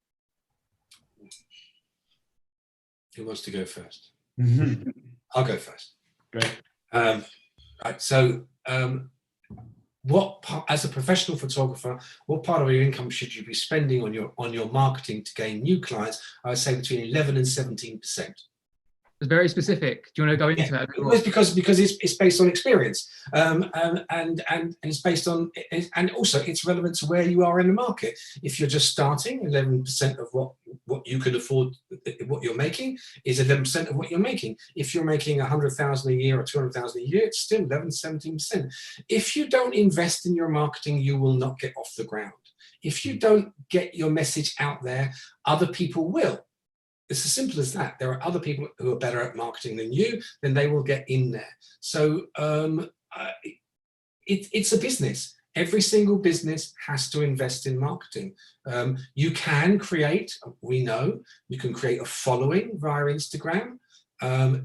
Who wants to go first? Mm-hmm. I'll go first. Great. Right, so as a professional photographer, what part of your income should you be spending on your marketing to gain new clients? I would say between 11 and 17%. It's very specific. Do you want to go into that? Well, because it's based on experience, and it's based on, and also it's relevant to where you are in the market. If you're just starting, 11% of what you can afford, what you're making, is 11% of what you're making. If you're making 100,000 a year or 200,000 a year, it's still 11, 17%. If you don't invest in your marketing, you will not get off the ground. If you don't get your message out there, other people will. It's as simple as that. There are other people who are better at marketing than you, then they will get in there. So it's a business. Every single business has to invest in marketing. You can create, we know, you can create a following via Instagram.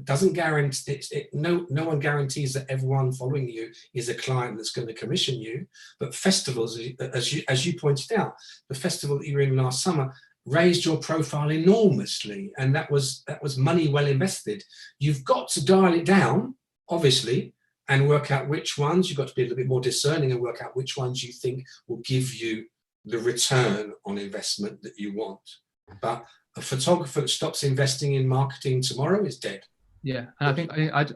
Doesn't guarantee, no one guarantees that everyone following you is a client that's going to commission you. But festivals, as you pointed out, the festival that you were in last summer raised your profile enormously, and that was money well invested. You've got to dial it down, obviously, and work out which ones. You've got to be a little bit more discerning and work out which ones you think will give you the return on investment that you want. But a photographer that stops investing in marketing tomorrow is dead. Yeah, and I think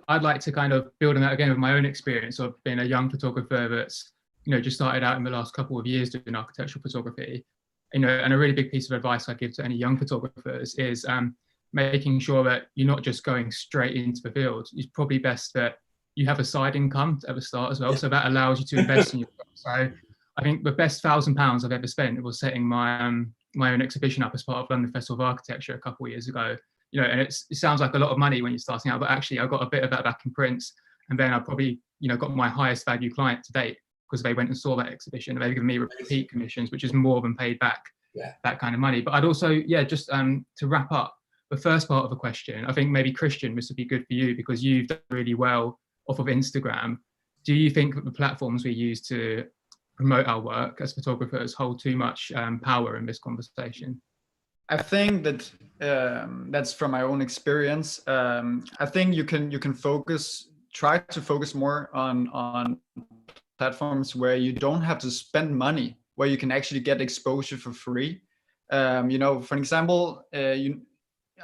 I'd like to kind of build on that again with my own experience of being a young photographer that's just started out in the last couple of years doing architectural photography. And a really big piece of advice I give to any young photographers is making sure that you're not just going straight into the field. It's probably best that you have a side income at the start as well. So that allows you to invest in your job. So I think the best £1,000 I've ever spent was setting my my own exhibition up as part of London Festival of Architecture a couple of years ago. You know, and it sounds like a lot of money when you're starting out, but actually I got a bit of that back in prints, and then I probably, you know, got my highest value client to date because they went and saw that exhibition and they've given me repeat commissions, which is more than paid back that kind of money. But I'd also, just to wrap up the first part of the question, I think maybe Christian, this would be good for you because you've done really well off of Instagram. Do you think that the platforms we use to promote our work as photographers hold too much power in this conversation? I think that that's from my own experience. I think you can try to focus more on platforms where you don't have to spend money, where you can actually get exposure for free. You know, for example,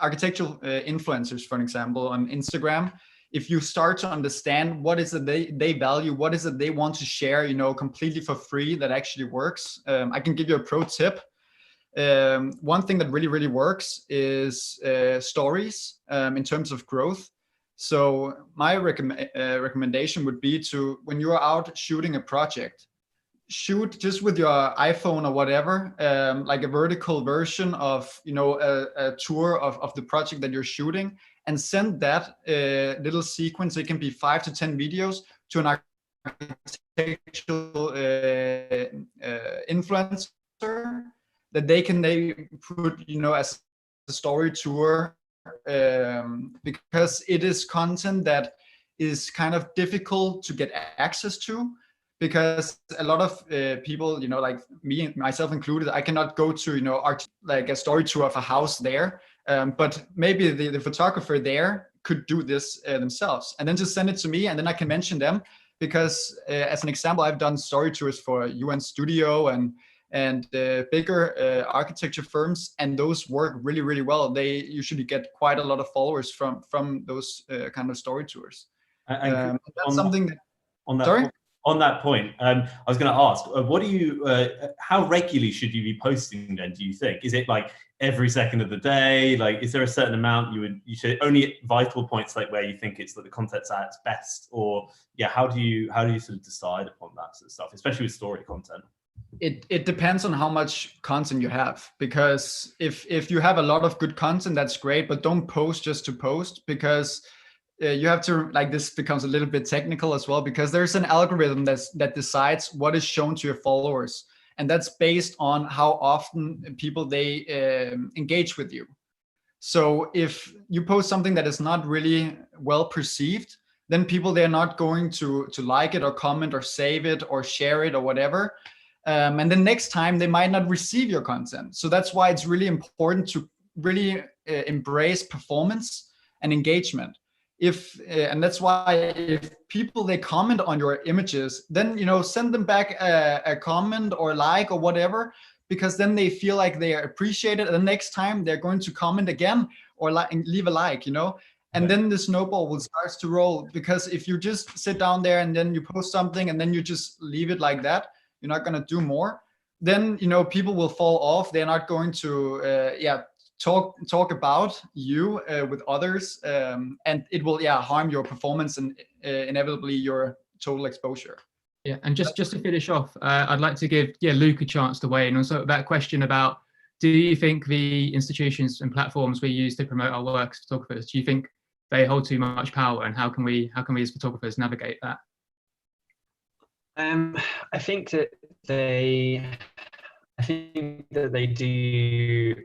architectural influencers, for example, on Instagram, if you start to understand what is it they value, what is it they want to share, you know, completely for free that actually works. I can give you a pro tip. One thing that really works is stories in terms of growth. So my recommendation would be to, when you are out shooting a project, shoot just with your iPhone or whatever, like a vertical version of, you know, a tour of the project that you're shooting, and send that little sequence. It can be 5 to 10 videos to an architectural influencer that they put, you know, as a story tour, because it is content that is kind of difficult to get access to, because a lot of people, you know, like me, myself included, I cannot go to, you know, like a story tour of a house there, but maybe the photographer there could do this themselves, and then just send it to me, and then I can mention them, because as an example, I've done story tours for UN Studio and bigger architecture firms, and those work really well. They usually get quite a lot of followers from those kind of story tours. And that's something that, on that point, I was going to ask, what do you, how regularly should you be posting then, do you think? Is it like every second of the day? Like, is there a certain amount you should only vital points, like where you think it's like the content's at its best? Or how do you sort of decide upon that sort of stuff, especially with story content? It depends on how much content you have, because if you have a lot of good content, that's great, but don't post just to post, because you have to, like, this becomes a little bit technical as well, because there's an algorithm that decides what is shown to your followers, and that's based on how often people they engage with you. So if you post something that is not really well perceived, then people, they're not going to like it or comment or save it or share it or whatever. And then next time they might not receive your content. So that's why it's really important to really embrace performance and engagement. And that's why if people, they comment on your images, then, you know, send them back a comment or like or whatever, because then they feel like they are appreciated. And the next time they're going to comment again or leave a like, you know, and then the snowball will start to roll. Because if you just sit down there and then you post something and then you just leave it like that, you're not going to do more, then, you know, people will fall off. They're not going to talk about you with others, and it will harm your performance and inevitably your total exposure. Yeah, and just to finish off, I'd like to give Luke a chance to weigh in on that question about, do you think the institutions and platforms we use to promote our work as photographers, do you think they hold too much power, and how can we as photographers navigate that? I think that they do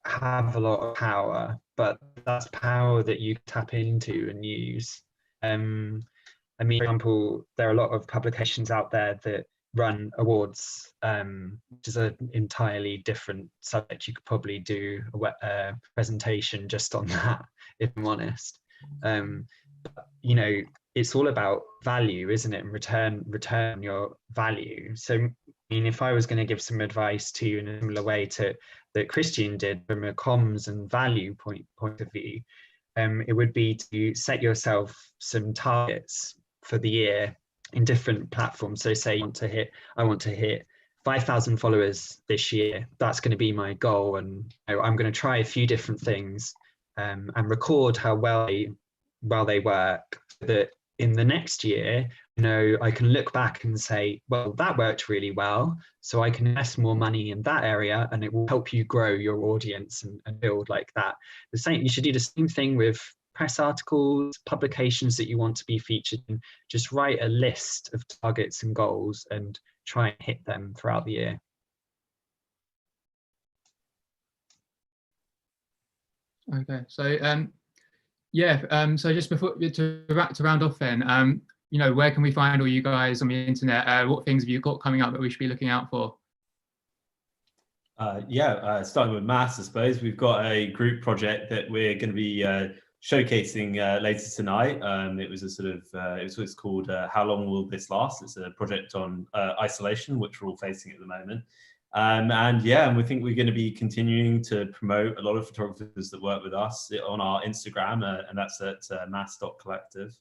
have a lot of power, but that's power that you tap into and use. I mean, for example, there are a lot of publications out there that run awards, which is an entirely different subject. You could probably do a presentation just on that, if I'm honest. But, you know, it's all about value, isn't it? And return your value. So, I mean, if I was going to give some advice to you in a similar way to that Christian did from a comms and value point of view, it would be to set yourself some targets for the year in different platforms. So say I want to hit 5,000 followers this year. That's going to be my goal, and I'm going to try a few different things. and record how well they work, so that in the next year, I can look back and say, well, that worked really well, so I can invest more money in that area, and it will help you grow your audience and build like that. The same, you should do the same thing with press articles, publications that you want to be featured in. Just write a list of targets and goals and try and hit them throughout the year. Okay, so so just before to round off then, where can we find all you guys on the internet? What things have you got coming up that we should be looking out for? Starting with maths, I suppose we've got a group project that we're going to be showcasing later tonight. It was a sort of it's called How Long Will This Last? It's a project on isolation, which we're all facing at the moment. And we think we're going to be continuing to promote a lot of photographers that work with us on our Instagram, and that's at maths.collective.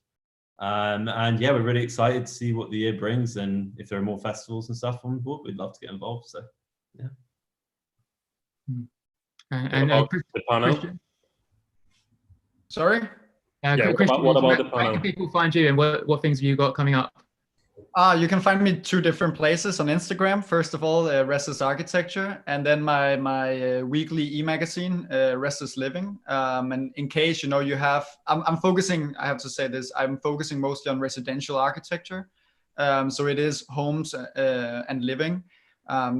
We're really excited to see what the year brings, and if there are more festivals and stuff on board, we'd love to get involved. So, yeah. The panel? Christian? Sorry? Christian, what about the panel? Where can people find you, and what things have you got coming up? You can find me 2 different places on Instagram. First of all, Restless Architecture, and then my weekly e-magazine, Restless Living. And in case you have, I'm focusing. I have to say this. I'm focusing mostly on residential architecture. So it is homes and living.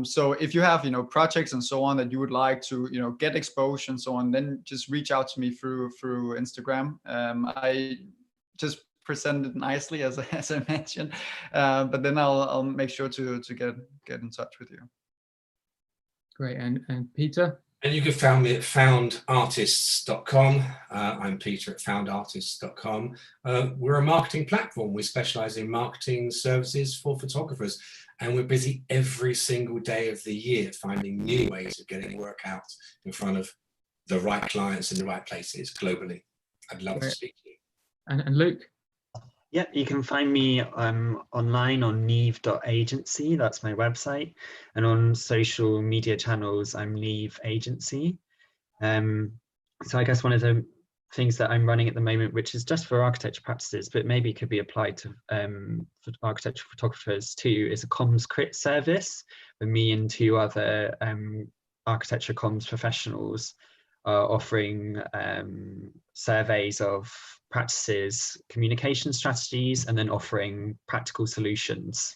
So if you have projects and so on that you would like to get exposure and so on, then just reach out to me through Instagram. I just present it nicely as I mentioned, but then I'll make sure to get in touch with you. Great. And Peter? And you can find me at foundartists.com. I'm Peter at foundartists.com. We're a marketing platform. We specialize in marketing services for photographers, and we're busy every single day of the year finding new ways of getting work out in front of the right clients in the right places globally. I'd love to speak to you. And Luke? Yeah, you can find me online on neve.agency. That's my website. And on social media channels, I'm Neve Agency. So I guess one of the things that I'm running at the moment, which is just for architecture practices, but maybe could be applied to for architectural photographers too, is a comms crit service with me and 2 other architecture comms professionals offering surveys of practices, communication strategies, and then offering practical solutions.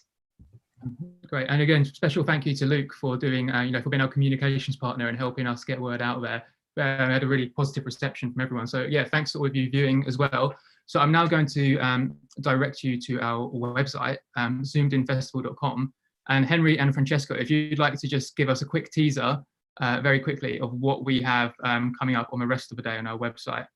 Great. And again, special thank you to Luke for doing, for being our communications partner and helping us get word out there. We had a really positive reception from everyone. So yeah, thanks to all of you viewing as well. So I'm now going to direct you to our website, zoomedinfestival.com. And Henry and Francesco, if you'd like to just give us a quick teaser very quickly of what we have coming up on the rest of the day on our website.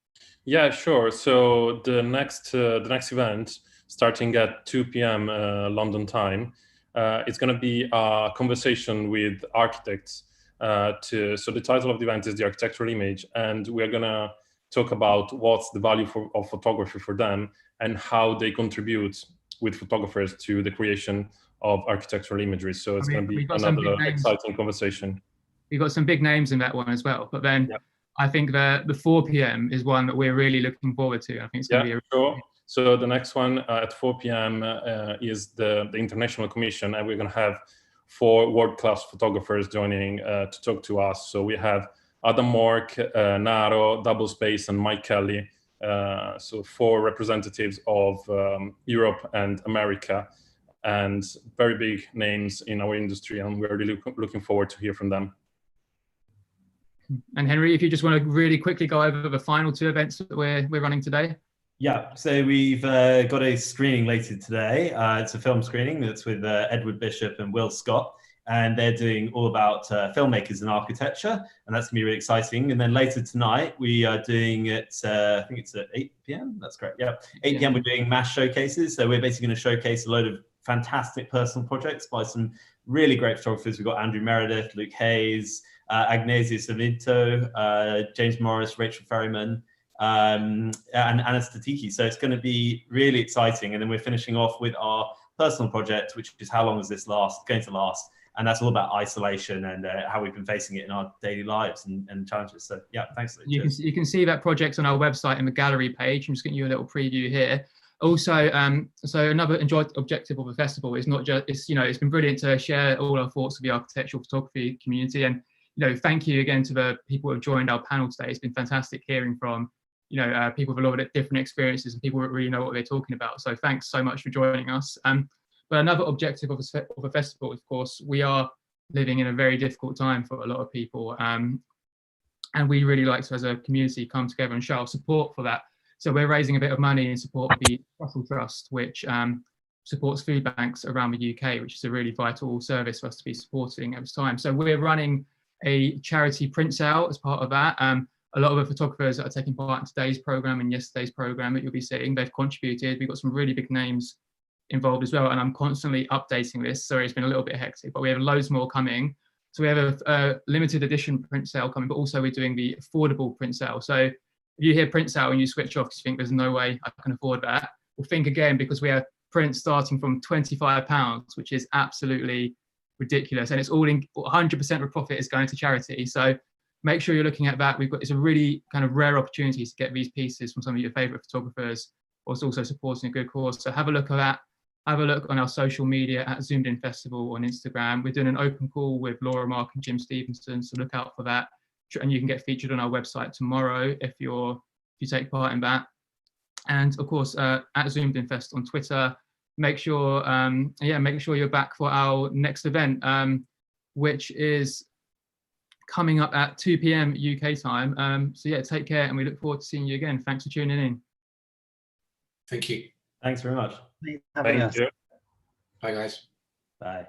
Yeah, sure. So the next event, starting at 2 p.m. London time, it's going to be a conversation with architects. So the title of the event is The Architectural Image, and we're going to talk about what's the value of photography for them and how they contribute with photographers to the creation of architectural imagery. So it's going to be another exciting conversation. We've got some big names in that one as well, but then I think the 4 p.m. is one that we're really looking forward to. I think it's going to be sure. So the next one at 4 p.m. Is the International Commission, and we're going to have 4 world-class photographers joining to talk to us. So we have Adam Mork, Naro, Double Space, and Mike Kelly. So 4 representatives of Europe and America, and very big names in our industry, and we're really looking forward to hear from them. And Henry, if you just want to really quickly go over the final 2 events that we're running today. Yeah, so we've got a screening later today. It's a film screening that's with Edward Bishop and Will Scott, and they're doing all about filmmakers and architecture, and that's gonna be really exciting. And then later tonight, we are doing it, I think it's at 8 p.m. That's correct, yeah. 8 p.m. we're doing mass showcases. So we're basically gonna showcase a load of fantastic personal projects by some really great photographers. We've got Andrew Meredith, Luke Hayes, Agnese Savito, James Morris, Rachel Ferryman, and Anna Statiki. So it's going to be really exciting. And then we're finishing off with our personal project, which is How Long Is This Going to Last? and that's all about isolation and how we've been facing it in our daily lives and challenges. So yeah, thanks. You can see that project on our website in the gallery page. I'm just getting you a little preview here. Also, so another objective of the festival is not just, it's been brilliant to share all our thoughts with the architectural photography community, and thank you again to the people who have joined our panel today. It's been fantastic hearing from people with a lot of different experiences and people that really know what they're talking about. So thanks so much for joining us. But another objective of a festival, of course, we are living in a very difficult time for a lot of people, and we really like to, as a community, come together and show our support for that. So we're raising a bit of money in support of the Russell Trust, which supports food banks around the UK, which is a really vital service for us to be supporting at this time. So we're running a charity print sale as part of that. A lot of the photographers that are taking part in today's programme and yesterday's programme that you'll be seeing, they've contributed. We've got some really big names involved as well, and I'm constantly updating this. Sorry, it's been a little bit hectic, but we have loads more coming. So we have a limited edition print sale coming, but also we're doing the affordable print sale. So if you hear print sale and you switch off because you think there's no way I can afford that, well, think again, because we have prints starting from £25, which is absolutely ridiculous, and it's all in 100% of profit is going to charity. So make sure you're looking at that. It's a really kind of rare opportunity to get these pieces from some of your favourite photographers, whilst also supporting a good cause. So have a look at that. Have a look on our social media at Zoomed In Festival on Instagram. We're doing an open call with Laura Mark and Jim Stevenson, so look out for that. And you can get featured on our website tomorrow if you take part in that. And of course, at Zoomed In Fest on Twitter. Make sure you're back for our next event, which is coming up at 2 p.m. UK time. So yeah, take care, and we look forward to seeing you again. Thanks for tuning in. Thank you. Thanks very much. Thank you. Bye, guys. Bye.